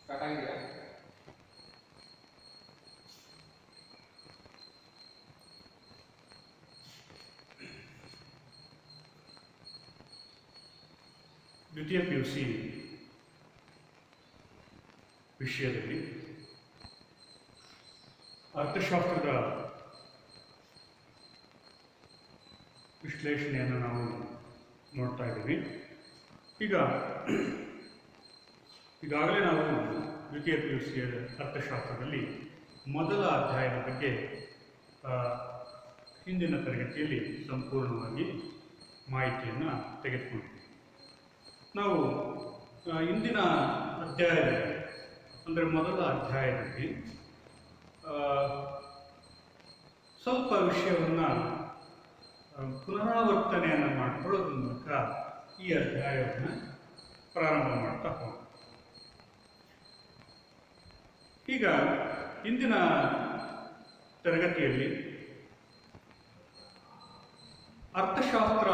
Start ಆಗಿದೆಯಾ? ದ್ವಿತೀಯ PUC ವಿಷಯದಲ್ಲಿ ಅರ್ಥಶಾಸ್ತ್ರದ ವಿಶ್ಲೇಷಣೆಯನ್ನು ನಾವು ನೋಡ್ತಾ ಇದ್ದೀವಿ. ಈಗಾಗಲೇ ನಾವು ದ್ವಿತೀಯ PUC ಅರ್ಥಶಾಸ್ತ್ರದಲ್ಲಿ ಮೊದಲ ಅಧ್ಯಾಯದ ಬಗ್ಗೆ ಹಿಂದಿನ ತರಗತಿಯಲ್ಲಿ ಸಂಪೂರ್ಣವಾಗಿ ಮಾಹಿತಿಯನ್ನು ತೆಗೆದುಕೊಂಡಿದ್ದೀವಿ. ನಾವು ಇಂದಿನ ಅಧ್ಯಾಯದಲ್ಲಿ ಅಂದರೆ ಮೊದಲ ಅಧ್ಯಾಯದಲ್ಲಿ ಸ್ವಲ್ಪ ವಿಷಯವನ್ನು ಪುನರಾವರ್ತನೆಯನ್ನು ಮಾಡಿಕೊಳ್ಳೋದ್ರ ಮೂಲಕ ಈ ಅಧ್ಯಾಯವನ್ನು ಪ್ರಾರಂಭ ಮಾಡ್ತಾ ಹೋಗೋಣ. ಈಗ ಇಂದಿನ ತರಗತಿಯಲ್ಲಿ ಅರ್ಥಶಾಸ್ತ್ರ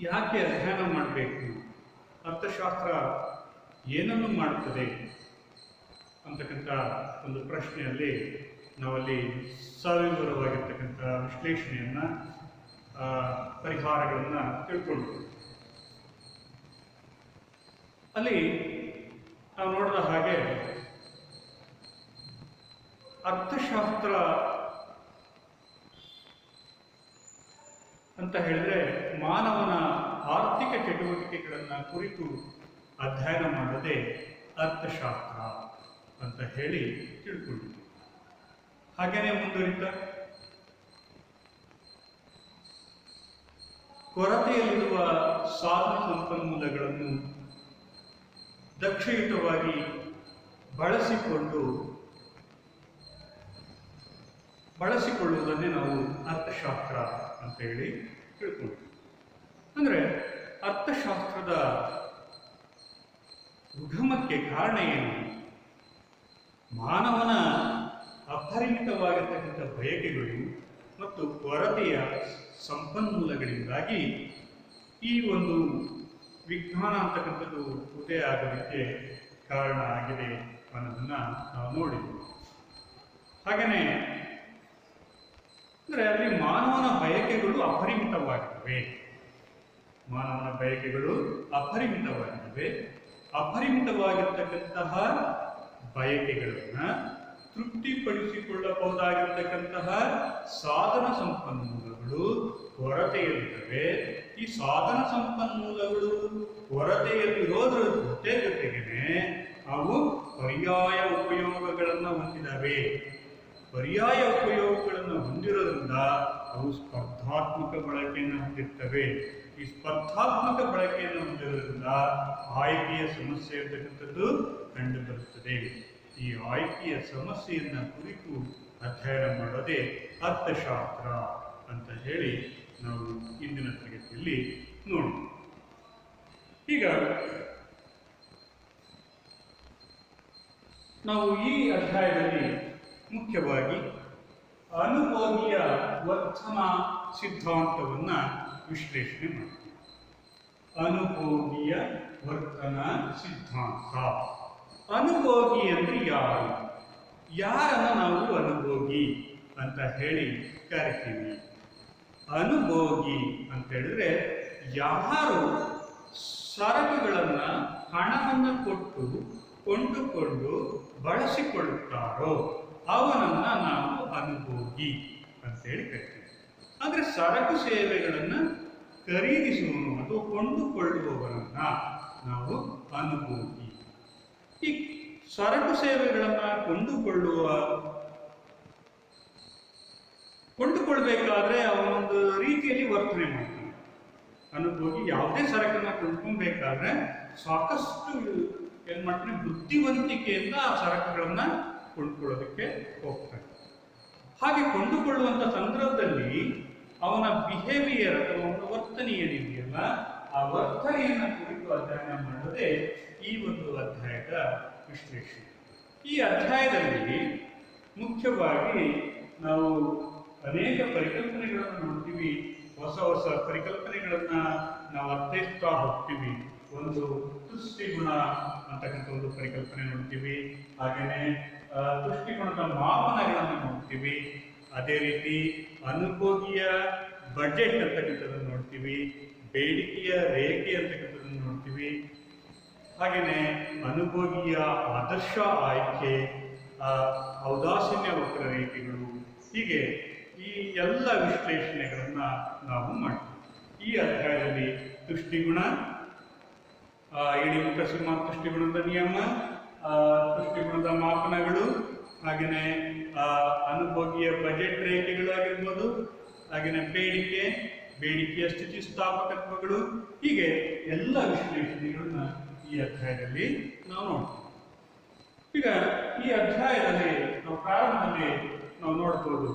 ಯಾಕೆ ಅಧ್ಯಯನ ಮಾಡಬೇಕು, ಅರ್ಥಶಾಸ್ತ್ರ ಏನನ್ನು ಮಾಡುತ್ತದೆ ಅಂತಕ್ಕಂಥ ಒಂದು ಪ್ರಶ್ನೆಯಲ್ಲಿ ನಾವಲ್ಲಿ ಸವಿವರವಾಗಿರ್ತಕ್ಕಂಥ ವಿಶ್ಲೇಷಣೆಯನ್ನು ಪರಿಹಾರಗಳನ್ನು ತಿಳ್ಕೊಂಡು ಅಲ್ಲಿ ನಾವು ನೋಡಿದ ಹಾಗೆ ಅರ್ಥಶಾಸ್ತ್ರ ಅಂತ ಹೇಳಿದ್ರೆ ಮಾನವನ ಆರ್ಥಿಕ ಚಟುವಟಿಕೆಗಳನ್ನು ಕುರಿತು ಅಧ್ಯಯನ ಮಾಡದೆ ಅರ್ಥಶಾಸ್ತ್ರ ಅಂತ ಹೇಳಿ ತಿಳ್ಕೊಂಡಿದ್ದೀವಿ. ಹಾಗೇನೆ ಮುಂದುವರಿತ ಕೊರತೆಯಲ್ಲಿರುವ ಸಾಧನ ಸಂಪನ್ಮೂಲಗಳನ್ನು ದಕ್ಷಯುತವಾಗಿ ಬಳಸಿಕೊಳ್ಳುವುದನ್ನೇ ನಾವು ಅರ್ಥಶಾಸ್ತ್ರ ಅಂತ ಹೇಳಿ ತಿಳ್ಕೊಂಡಿದ್ದೀವಿ. ಅಂದರೆ ಅರ್ಥಶಾಸ್ತ್ರದ ಉಗಮಕ್ಕೆ ಕಾರಣ ಏನು? ಮಾನವನ ಅಪರಿಮಿತವಾಗಿರ್ತಕ್ಕಂಥ ಬಯಕೆಗಳು ಮತ್ತು ಕೊರತೆಯ ಸಂಪನ್ಮೂಲಗಳಿಂದಾಗಿ ಈ ಒಂದು ವಿಜ್ಞಾನ ಅಂತಕ್ಕಂಥದ್ದು ಉದಯ ಆಗೋದಕ್ಕೆ ಕಾರಣ ಆಗಿದೆ ಅನ್ನೋದನ್ನ ನಾವು ನೋಡಿದ್ವಿ. ಹಾಗೆಯೇ ಅಂದರೆ ಅಲ್ಲಿ ಮಾನವನ ಬಯಕೆಗಳು ಅಪರಿಮಿತವಾಗಿವೆ. ಅಪರಿಮಿತವಾಗಿರ್ತಕ್ಕಂತಹ ಬಯಕೆಗಳನ್ನು ತೃಪ್ತಿಪಡಿಸಿಕೊಳ್ಳಬಹುದಾಗಿರ್ತಕ್ಕಂತಹ ಸಾಧನ ಸಂಪನ್ಮೂಲಗಳು ಕೊರತೆಯಲ್ಲಿವೆ. ಈ ಸಾಧನ ಸಂಪನ್ಮೂಲಗಳು ಕೊರತೆಯಲ್ಲಿರೋದ್ರ ಜೊತೆಗೆ ಅವು ಪರ್ಯಾಯ ಉಪಯೋಗಗಳನ್ನು ಹೊಂದಿದವೆ. ಪರ್ಯಾಯ ಉಪಯೋಗಗಳನ್ನು ಹೊಂದಿರೋದ್ರಿಂದ ಅವು ಸ್ಪರ್ಧಾತ್ಮಕ ಬಳಕೆಯನ್ನು ಹೊಂದಿರ್ತವೆ. ಈ ಸ್ಪರ್ಧಾತ್ಮಕ ಬಳಕೆಯನ್ನು ಹೊಂದಿರೋದ್ರಿಂದ ಆಯ್ಕೆಯ ಸಮಸ್ಯೆ ಇರತಕ್ಕಂಥದ್ದು ಕಂಡು ಬರುತ್ತದೆ. ಈ ಆಯ್ಕೆಯ ಸಮಸ್ಯೆಯನ್ನ ಕುರಿತು ಅಧ್ಯಯನ ಮಾಡೋದೇ ಅರ್ಥಶಾಸ್ತ್ರ ಅಂತ ಹೇಳಿ ನಾವು ಇಂದಿನ ತರಗತಿಯಲ್ಲಿ ನೋಡೋಣ. ಈಗ ನಾವು ಈ ಅಧ್ಯಾಯದಲ್ಲಿ ಮುಖ್ಯವಾಗಿ ಅನುಭೋಗಿಯ ವರ್ತನ ಸಿದ್ಧಾಂತವನ್ನು ವಿಶ್ಲೇಷಣೆ ಮಾಡ್ತೀವಿ. ಅನುಭೋಗಿಯ ವರ್ತನ ಸಿದ್ಧಾಂತ. ಅನುಭೋಗಿ ಅಂದರೆ ಯಾರು? ಯಾರನ್ನ ನಾವು ಅನುಭೋಗಿ ಅಂತ ಹೇಳಿ ಕರಿತೀವಿ? ಅನುಭೋಗಿ ಅಂತ ಹೇಳಿದ್ರೆ ಯಾರು ಸರಕುಗಳನ್ನು ಹಣವನ್ನು ಕೊಟ್ಟು ಕೊಂಡುಕೊಂಡು ಬಳಸಿಕೊಳ್ಳುತ್ತಾರೋ ಅವನನ್ನ ನಾವು ಅನುಭೋಗಿ ಅಂತೇಳಿ ಕರಿತೀವಿ. ಆದರೆ ಸರಕು ಸೇವೆಗಳನ್ನು ಖರೀದಿಸುವನು ಅಥವಾ ಕೊಂಡುಕೊಳ್ಳುವವರನ್ನ ನಾವು ಅನುಭೋಗಿ. ಈ ಸರಕು ಸೇವೆಗಳನ್ನು ಕೊಂಡುಕೊಳ್ಬೇಕಾದ್ರೆ ಅವನೊಂದು ರೀತಿಯಲ್ಲಿ ವರ್ತನೆ ಮಾಡ್ತಾನೆ. ಅನುಭೋಗಿ ಯಾವುದೇ ಸರಕನ್ನು ಕೊಂಡ್ಕೊಬೇಕಾದ್ರೆ ಸಾಕಷ್ಟು ಏನ್ ಮಾಡ್ತಾನೆ, ಬುದ್ಧಿವಂತಿಕೆಯಿಂದ ಆ ಸರಕುಗಳನ್ನ ಕೊಂಡುಕೊಳ್ಳೋದಕ್ಕೆ ಹೋಗ್ತಾನೆ. ಹಾಗೆ ಕೊಂಡುಕೊಳ್ಳುವಂತ ಸಂದರ್ಭದಲ್ಲಿ ಅವನ ಬಿಹೇವಿಯರ್ ಅಥವಾ ಅವನ ವರ್ತನೆ ಏನಿದೆಯಲ್ಲ, ಆ ವರ್ತನೆಯನ್ನ ಕುರಿತು ಅಧ್ಯಯನ ಮಾಡೋದೇ ಈ ಒಂದು ಅಧ್ಯಾಯದ ವಿಶ್ಲೇಷಣೆ. ಈ ಅಧ್ಯಾಯದಲ್ಲಿ ಮುಖ್ಯವಾಗಿ ನಾವು ಅನೇಕ ಪರಿಕಲ್ಪನೆಗಳನ್ನು ನೋಡ್ತೀವಿ. ಹೊಸ ಹೊಸ ಪರಿಕಲ್ಪನೆಗಳನ್ನ ನಾವು ಅರ್ಥೈಸ್ತಾ ಹೋಗ್ತೀವಿ. ಒಂದು ತುಷ್ಟಿಗುಣ ಅಂತಕ್ಕಂಥ ಒಂದು ಪರಿಕಲ್ಪನೆ ನೋಡ್ತೀವಿ. ಹಾಗೆಯೇ ತುಷ್ಟಿಗುಣದ ಮಾಪನಗಳನ್ನು ನೋಡ್ತೀವಿ. ಅದೇ ರೀತಿ ಅನುಭೋಗಿಯ ಬಜೆಟ್ ಅಂತಕ್ಕಂಥದ್ದನ್ನು ನೋಡ್ತೀವಿ. ಬೇಡಿಕೆಯ ರೇಖೆ ಅಂತಕ್ಕಂಥದ್ದನ್ನು ನೋಡ್ತೀವಿ. ಹಾಗೆಯೇ ಅನುಭೋಗಿಯ ಆದರ್ಶ ಆಯ್ಕೆ, ಔದಾಸೀನ್ಯ ವಕ್ರರೇಖೆಗಳು, ಹೀಗೆ ಈ ಎಲ್ಲ ವಿಶ್ಲೇಷಣೆಗಳನ್ನು ನಾವು ಮಾಡ್ತೀವಿ. ಈ ಅಧ್ಯಾಯದಲ್ಲಿ ತುಷ್ಟಿಗುಣ, ಇಳಿಮುಖ ಸೀಮಾ ತುಷ್ಟಿಗುಣದ ನಿಯಮ, ತುಷ್ಟಿಗುಣದ ಮಾಪನಗಳು, ಹಾಗೆಯೇ ಅನುಭೋಗಿಯ ಬಜೆಟ್ ರೇಖೆಗಳು ಆಗಿರ್ಬೋದು, ಹಾಗೆಯೇ ಬೇಡಿಕೆಯ ಸ್ಥಿತಿಸ್ಥಾಪಕತ್ವಗಳು, ಹೀಗೆ ಎಲ್ಲ ವಿಶ್ಲೇಷಣೆಗಳನ್ನ ಈ ಅಧ್ಯಾಯದಲ್ಲಿ ನಾವು ನೋಡ್ತೀವಿ. ಈಗ ಈ ಅಧ್ಯಾಯದಲ್ಲಿ ನಾವು ಪ್ರಾರಂಭದಲ್ಲಿ ನಾವು ನೋಡ್ಬೋದು,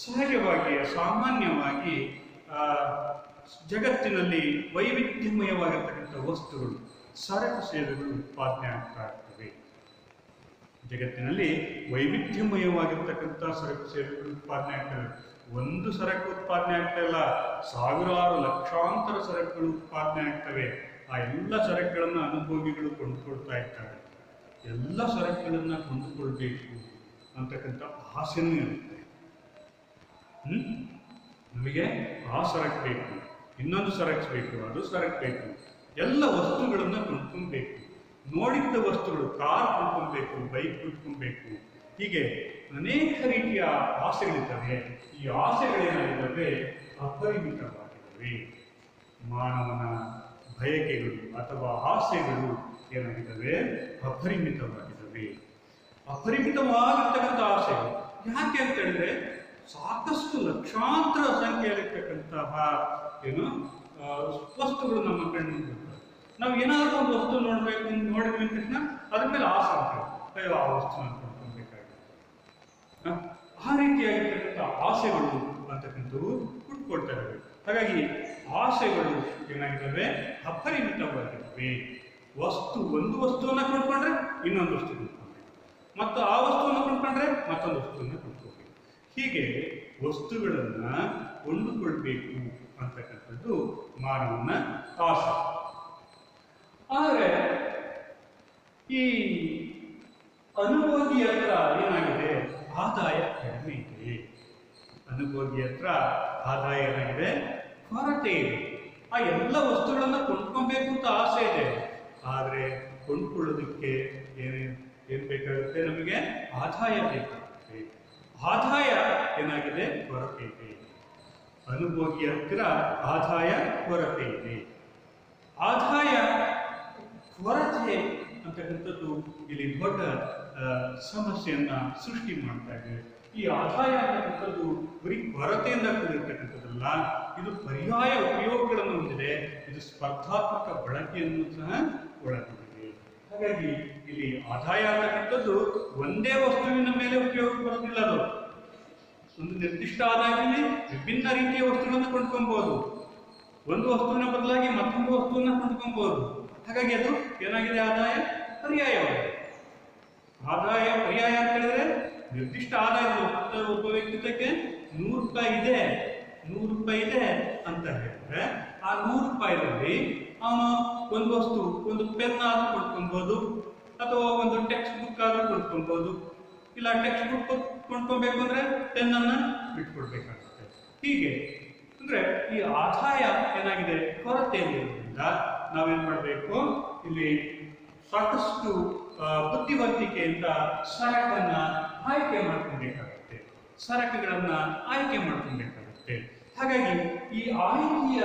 ಸಹಜವಾಗಿ ಸಾಮಾನ್ಯವಾಗಿ ಜಗತ್ತಿನಲ್ಲಿ ವೈವಿಧ್ಯಮಯವಾಗಿರ್ತಕ್ಕಂಥ ವಸ್ತುಗಳು, ಸರಕು ಸೇವೆಗಳು ಉತ್ಪಾದನೆ ಆಗ್ತಾ ಇರ್ತವೆ. ಜಗತ್ತಿನಲ್ಲಿ ವೈವಿಧ್ಯಮಯವಾಗಿರ್ತಕ್ಕಂಥ ಸರಕು ಸೇವೆಗಳು ಉತ್ಪಾದನೆ ಆಗ್ತವೆ. ಒಂದು ಸರಕು ಉತ್ಪಾದನೆ ಆಗ್ತಾ ಇಲ್ಲ, ಸಾವಿರಾರು ಲಕ್ಷಾಂತರ ಸರಕುಗಳು ಉತ್ಪಾದನೆ ಆಗ್ತವೆ. ಆ ಎಲ್ಲ ಸರಕುಗಳನ್ನು ಅನುಭೋಗಿಗಳು ಕೊಂಡುಕೊಳ್ತಾ ಇರ್ತಾರೆ. ಎಲ್ಲ ಸರಕುಗಳನ್ನು ಕೊಂಡುಕೊಳ್ಬೇಕು ಅಂತಕ್ಕಂಥ ಆಸೆನೂ ಇರುತ್ತೆ. ನಮಗೆ ಆ ಸರಕು ಬೇಕು, ಇನ್ನೊಂದು ಸರಕು ಬೇಕು, ಅದು ಸರಕು ಬೇಕು, ಎಲ್ಲ ವಸ್ತುಗಳನ್ನು ಕೊಂಡ್ಕೊಬೇಕು. ನೋಡಿದ್ದ ವಸ್ತುಗಳು, ಕಾರ್ ಕೊಂಡ್ಕೊಬೇಕು, ಬೈಕ್ ಕೊಂಡ್ಕೊಬೇಕು, ಹೀಗೆ ಅನೇಕ ರೀತಿಯ ಆಸೆಗಳಿದ್ದಾವೆ. ಈ ಆಸೆಗಳೇನಾಗಿದ್ದಾವೆ? ಅಪರಿಮಿತವಾಗಿದ್ದಾವೆ. ಮಾನವನ ಬಯಕೆಗಳು ಅಥವಾ ಆಸೆಗಳು ಏನಾಗಿದ್ದಾವೆ? ಅಪರಿಮಿತವಾಗಿದ್ದಾವೆ. ಅಪರಿಮಿತವಾಗಿರ್ತಕ್ಕಂಥ ಆಸೆಗಳು ಯಾಕೆ ಅಂತ ಹೇಳಿದ್ರೆ, ಸಾಕಷ್ಟು ಲಕ್ಷಾಂತರ ಸಂಖ್ಯೆಯಲ್ಲಿರ್ತಕ್ಕಂತಹ ವಸ್ತುಗಳು ನಮ್ಮ ಕಣ್ಣು ಬರ್ತವೆ. ನಾವು ಏನಾದರೂ ಒಂದು ವಸ್ತು ನೋಡಬೇಕು, ನೋಡಿದ್ವಿ ಅಂದ ತಕ್ಷಣ ಅದ್ರ ಮೇಲೆ ಆಸೆ ಆಗ್ತದೆ, ಅಯ್ಯೋ ಆ ವಸ್ತುನ ಕೊಂಡ್ಕೊಳ್ಬೇಕಾಗಿದೆ. ಆ ರೀತಿಯಾಗಿರ್ತಕ್ಕಂಥ ಆಸೆಗಳು ಅಂತಕ್ಕಂಥವು ಹುಟ್ಕೊಳ್ತಾ ಇದ್ದಾವೆ. ಹಾಗಾಗಿ ಆಸೆಗಳು ಏನಾಗಿದ್ದಾವೆ? ಅಪರಿಮಿತವಾಗಿದ್ದಾವೆ. ಒಂದು ವಸ್ತುವನ್ನ ಕೊಂಡ್ಕೊಂಡ್ರೆ ಇನ್ನೊಂದು ವಸ್ತು ಕೊಂಡ್ಕೊಳ್ಬೇಕು, ಮತ್ತು ಆ ವಸ್ತುವನ್ನು ಕೊಂಡ್ಕೊಂಡ್ರೆ ಮತ್ತೊಂದು ವಸ್ತುವನ್ನ ಕೊಂಡ್ಕೊಳ್ಬೇಕು. ಹೀಗೆ ವಸ್ತುಗಳನ್ನ ಕೊಂಡುಕೊಳ್ಬೇಕು ಅಂತಕ್ಕಂಥದ್ದು ಮಾನವನ ಆಸೆ. ಆದರೆ ಈ ಅನುಭೋಗಿ ಹತ್ರ ಏನಾಗಿದೆ? ಆದಾಯ ಕಡಿಮೆ ಇದೆ. ಅನುಭೋಗಿ ಹತ್ರ ಆದಾಯ ಏನಾಗಿದೆ? ಕೊರತೆ ಇದೆ. ಆ ಎಲ್ಲ ವಸ್ತುಗಳನ್ನ ಕೊಂಡ್ಕೊಬೇಕು ಅಂತ ಆಸೆ ಇದೆ, ಆದರೆ ಕೊಂಡ್ಕೊಳ್ಳೋದಕ್ಕೆ ಏನ್ ಬೇಕಾಗುತ್ತೆ? ನಮಗೆ ಆದಾಯ ಬೇಕಾಗುತ್ತೆ. ಆದಾಯ ಏನಾಗಿದೆ? ಕೊರತೆ ಇದೆ. ಅನುಭೋಗಿ ಹತ್ತಿರ ಆದಾಯ ಕೊರತೆ ಇದೆ. ಆದಾಯ ಕೊರತೆ ಅಂತಕ್ಕಂಥದ್ದು ಇಲ್ಲಿ ದೊಡ್ಡ ಸಮಸ್ಯೆಯನ್ನ ಸೃಷ್ಟಿ ಮಾಡ್ತಾ ಇದೆ. ಈ ಆದಾಯ ಅಂತಕ್ಕಂಥದ್ದು ಬರೀ ಕೊರತೆಯಿಂದ ಕೂಡಿರ್ತಕ್ಕಂಥದ್ದಲ್ಲ, ಇದು ಪರ್ಯಾಯ ಉಪಯೋಗಗಳನ್ನು ಹೊಂದಿದೆ. ಇದು ಸ್ಪರ್ಧಾತ್ಮಕ ಬಳಕೆಯನ್ನು ಸಹ ಒಳಗೊಂಡಿದೆ. ಹಾಗಾಗಿ ಇಲ್ಲಿ ಆದಾಯ ಅಂತಕ್ಕಂಥದ್ದು ಒಂದೇ ವಸ್ತುವಿನ ಮೇಲೆ ಉಪಯೋಗ ಬರೋದಿಲ್ಲ. ಅದು ಒಂದು ನಿರ್ದಿಷ್ಟ ಆದಾಯದಲ್ಲಿ ವಿಭಿನ್ನ ರೀತಿಯ ವಸ್ತುಗಳನ್ನು ಕೊಂಡ್ಕೊಬಹುದು. ಒಂದು ವಸ್ತುವಿನ ಬದಲಾಗಿ ಮತ್ತೊಂದು ವಸ್ತುವನ್ನ ಕೊಂಡ್ಕೊಬಹುದು. ಹಾಗಾಗಿ ಅದು ಏನಾಗಿದೆ? ಆದಾಯ ಪರ್ಯಾಯವಾಗಿದೆ. ಆದಾಯ ಪರ್ಯಾಯ ಅಂತ ಹೇಳಿದ್ರೆ, ನಿರ್ದಿಷ್ಟ ಆದಾಯ ಒಬ್ಬ ವ್ಯಕ್ತಿಗೆ 100 ರೂಪಾಯಿ ಇದೆ, 100 ರೂಪಾಯಿ ಇದೆ ಅಂತ ಹೇಳಿದ್ರೆ, ಆ 100 ರೂಪಾಯಿನಲ್ಲಿ ಅವನು ಒಂದು ವಸ್ತು, ಒಂದು ಪೆನ್ ಆದ್ರೂ ಕೊಂಡ್ಕೊಬಹುದು, ಅಥವಾ ಒಂದು ಟೆಕ್ಸ್ಟ್ ಬುಕ್ ಆದ್ರೂ ಕೊಂಡ್ಕೊಬಹುದು. ಇಲ್ಲ ಟೆಕ್ಸ್ಟ್ ಬುಕ್ ಕೊಂಡ್ಕೊಬೇಕು ಅಂದ್ರೆ ಪೆನ್ ಅನ್ನ ಬಿಟ್ಕೊಡ್ಬೇಕಾಗುತ್ತೆ. ಹೀಗೆ ಅಂದ್ರೆ ಈ ಆದಾಯ ಏನಾಗಿದೆ? ಕೊರತೆಯಲ್ಲಿರೋದ್ರಿಂದ ನಾವೇನ್ ಮಾಡಬೇಕು? ಇಲ್ಲಿ ಸಾಕಷ್ಟು ಬುದ್ಧಿವಂತಿಕೆಯಿಂದ ಸರಕನ್ನ ಆಯ್ಕೆ ಮಾಡ್ಕೊಬೇಕಾಗುತ್ತೆ, ಸರಕುಗಳನ್ನ ಆಯ್ಕೆ ಮಾಡ್ಕೊಬೇಕಾಗುತ್ತೆ. ಹಾಗಾಗಿ ಈ ಆಯ್ಕೆಯ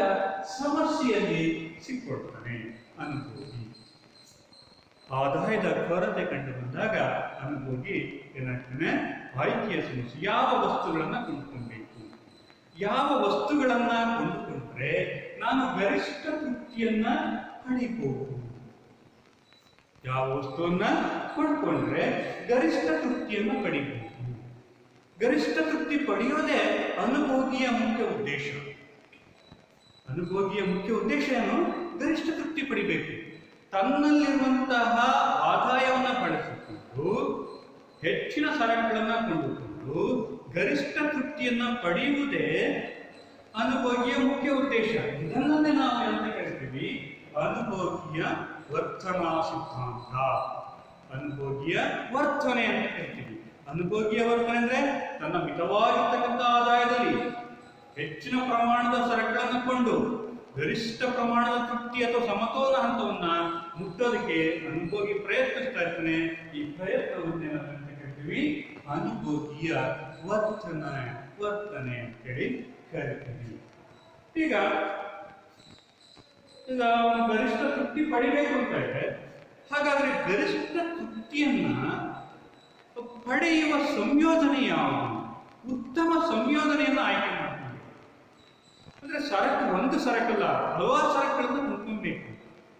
ಸಮಸ್ಯೆಯಲ್ಲಿ ಸಿಕ್ಕೊಳ್ತಾನೆ ಅನುಭೋಗಿ. ಆದಾಯದ ಕೊರತೆ ಕಂಡು ಬಂದಾಗ ಅನುಭೋಗಿ ಏನಾಗ್ತಾನೆ? ಆಯ್ಕೆಯ ಸಮಸ್ಯೆ. ಯಾವ ವಸ್ತುಗಳನ್ನ ಕೊಂಡ್ಕೊಳ್ಬೇಕು, ಯಾವ ವಸ್ತುಗಳನ್ನ ಕೊಂಡುಕೊಂಡ್ರೆ ನಾನು ಗರಿಷ್ಠ ತೃಪ್ತಿಯನ್ನ ಪಡಿಬಹುದು, ಯಾವ ವಸ್ತುವನ್ನ ಕೊಂಡ್ಕೊಂಡ್ರೆ ಗರಿಷ್ಠ ತೃಪ್ತಿಯನ್ನು ಪಡಿಬಹುದು. ಗರಿಷ್ಠ ತೃಪ್ತಿ ಪಡೆಯೋದೇ ಅನುಭೋಗಿಯ ಮುಖ್ಯ ಉದ್ದೇಶ. ಅನುಭೋಗಿಯ ಮುಖ್ಯ ಉದ್ದೇಶ ಏನು? ಗರಿಷ್ಠ ತೃಪ್ತಿ ಪಡಿಬೇಕು. ತನ್ನಲ್ಲಿರುವಂತಹ ಆದಾಯವನ್ನು ಬಳಸಿಕೊಂಡು ಹೆಚ್ಚಿನ ಸರಕುಗಳನ್ನ ಕೊಂಡುಕೊಂಡು ಗರಿಷ್ಠ ತೃಪ್ತಿಯನ್ನ ಪಡೆಯುವುದೇ ಅನುಭೋಗಿಯ ಮುಖ್ಯ ಉದ್ದೇಶ. ಇದನ್ನೇ ನಾವು ಅಂತ ಕರಿತೀವಿ ಅನುಭೋಗಿಯ ವರ್ತನಾ ಸಿದ್ಧಾಂತ. ಅನುಭೋಗಿಯ ವರ್ತನೆ ಅಂತ ಕರಿತೀವಿ. ಅನುಭೋಗಿಯ ವರ್ತನೆ ಅಂದ್ರೆ ತನ್ನ ಮಿತವಾಗಿರ್ತಕ್ಕಂಥ ಆದಾಯದಲ್ಲಿ ಹೆಚ್ಚಿನ ಪ್ರಮಾಣದ ಸರಕುಗಳನ್ನು ಕೊಂಡು ಗರಿಷ್ಠ ಪ್ರಮಾಣದ ತೃಪ್ತಿ ಅಥವಾ ಸಮತೋಲನ ಹಂತವನ್ನ ಮುಟ್ಟೋದಕ್ಕೆ ಅನುಭೋಗಿ ಪ್ರಯತ್ನಿಸ್ತಾ ಇರ್ತಾನೆ. ಈ ಪ್ರಯತ್ನವನ್ನೇ ನಾವಂತ ಕರಿತೀವಿ ಅನುಭೋಗಿಯ ವರ್ತನೆ ಅಂತೇಳಿ ಕರಿತೀವಿ. ಈಗ ಅವನು ಗರಿಷ್ಠ ತೃಪ್ತಿ ಪಡಿಬೇಕು ಅಂತ ಇದೆ. ಹಾಗಾದ್ರೆ ಗರಿಷ್ಠ ತೃಪ್ತಿಯನ್ನ ಪಡೆಯುವ ಸಂಯೋಜನೆ ಯಾವುದು? ಉತ್ತಮ ಸಂಯೋಜನೆಯನ್ನು ಆಯ್ಕೆ ಮಾಡ್ತೀವಿ. ಅಂದ್ರೆ ಸರಕು ಒಂದು ಸರಕಲ್ಲ, ಹಲವಾರು ಸರಕುಗಳನ್ನು ಕೊಂಡ್ಕೊಬೇಕು.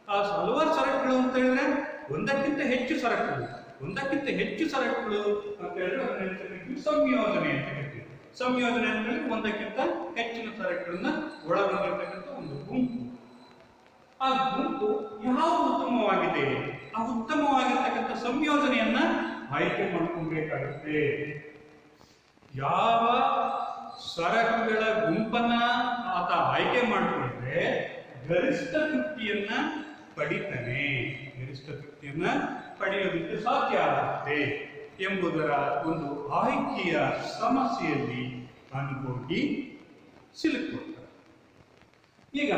ಆ ಹಲವಾರು ಸರಕುಗಳು ಅಂತ ಹೇಳಿದ್ರೆ ಒಂದಕ್ಕಿಂತ ಹೆಚ್ಚು ಸರಕುಗಳು ಅಂತ ಹೇಳಿದ್ರೆ ಅದನ್ನ ಸಂಯೋಜನೆ ಅಂತ ಹೇಳ್ತೀವಿ. ಸಂಯೋಜನೆ ಅಂತ ಹೇಳಿದ್ರೆ ಒಂದಕ್ಕಿಂತ ಹೆಚ್ಚಿನ ಸರಕುಗಳನ್ನ ಒಳಗೊಂಡಿರ್ತಕ್ಕಂಥ ಒಂದು ಗುಂಪು. ಆ ಗುಂಪು ಯಾವುದು ಉತ್ತಮವಾಗಿದೆ, ಆ ಉತ್ತಮವಾಗಿರ್ತಕ್ಕಂಥ ಸಂಯೋಜನೆಯನ್ನ ಆಯ್ಕೆ ಮಾಡ್ಕೊಬೇಕಾಗುತ್ತೆ. ಯಾವ ಸರಕುಗಳ ಗುಂಪನ್ನ ಆತ ಆಯ್ಕೆ ಮಾಡಿಕೊಂಡ್ರೆ ಗರಿಷ್ಠ ತೃಪ್ತಿಯನ್ನ ಪಡೆಯೋದಕ್ಕೆ ಸಾಧ್ಯ ಆಗುತ್ತೆ ಎಂಬುದರ ಒಂದು ಆಯ್ಕೆಯ ಸಮಸ್ಯೆಯಲ್ಲಿ ಅನುಭೋಗಿ ಸಿಲುಕೊಳ್ತಾರೆ. ಈಗ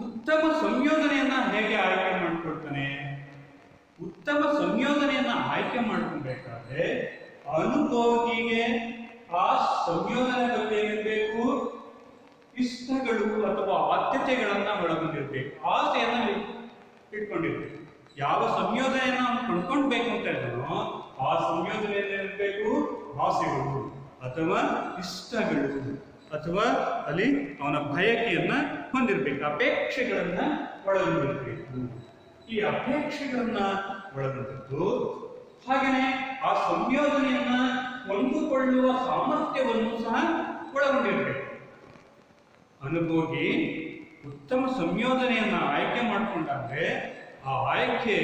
ಉತ್ತಮ ಸಂಯೋಜನೆಯನ್ನ ಹೇಗೆ ಆಯ್ಕೆ ಮಾಡಿಕೊಳ್ತಾನೆ? ಉತ್ತಮ ಸಂಯೋಜನೆಯನ್ನ ಆಯ್ಕೆ ಮಾಡ್ಕೊಳ್ಬೇಕಾದ್ರೆ ಅನುಭೋಗಿಗೆ ಆ ಸಂಯೋಜನೆ ಬಗ್ಗೆ ಏನಿರಬೇಕು? ಇಷ್ಟಗಳು ಅಥವಾ ಆದ್ಯತೆಗಳನ್ನ ಒಳಗೊಂಡಿರ್ಬೇಕು, ಆಸೆಯನ್ನ ಇಟ್ಕೊಂಡಿರ್ಬೇಕು. ಯಾವ ಸಂಯೋಜನೆಯನ್ನ ಅವನು ಕೊಂಡ್ಕೊಳ್ಬೇಕು ಅಂತ ಹೇಳಿದನೋ ಆ ಸಂಯೋಜನೆಯಲ್ಲಿ ಇರಬೇಕು ಆಸೆಗಳು ಅಥವಾ ಇಷ್ಟಗಳು, ಅಥವಾ ಅಲ್ಲಿ ಅವನ ಬಯಕೆಯನ್ನ ಹೊಂದಿರಬೇಕು, ಅಪೇಕ್ಷೆಗಳನ್ನ ಒಳಗೊಂಡಿರಬೇಕು. ಈ ಅಪೇಕ್ಷೆಗಳನ್ನ ಒಳಗೊಂಡಿದ್ದು ಹಾಗೆಯೇ ಆ ಸಂಯೋಜನೆಯನ್ನ ಕೊಂಡುಕೊಳ್ಳುವ ಸಾಮರ್ಥ್ಯವನ್ನು ಸಹ ಒಳಗೊಂಡಿರಬೇಕು. ಅನುಭೋಗಿ ಉತ್ತಮ ಸಂಯೋಜನೆಯನ್ನ ಆಯ್ಕೆ ಮಾಡಿಕೊಂಡಾದ್ರೆ ಆ ಆಯ್ಕೆ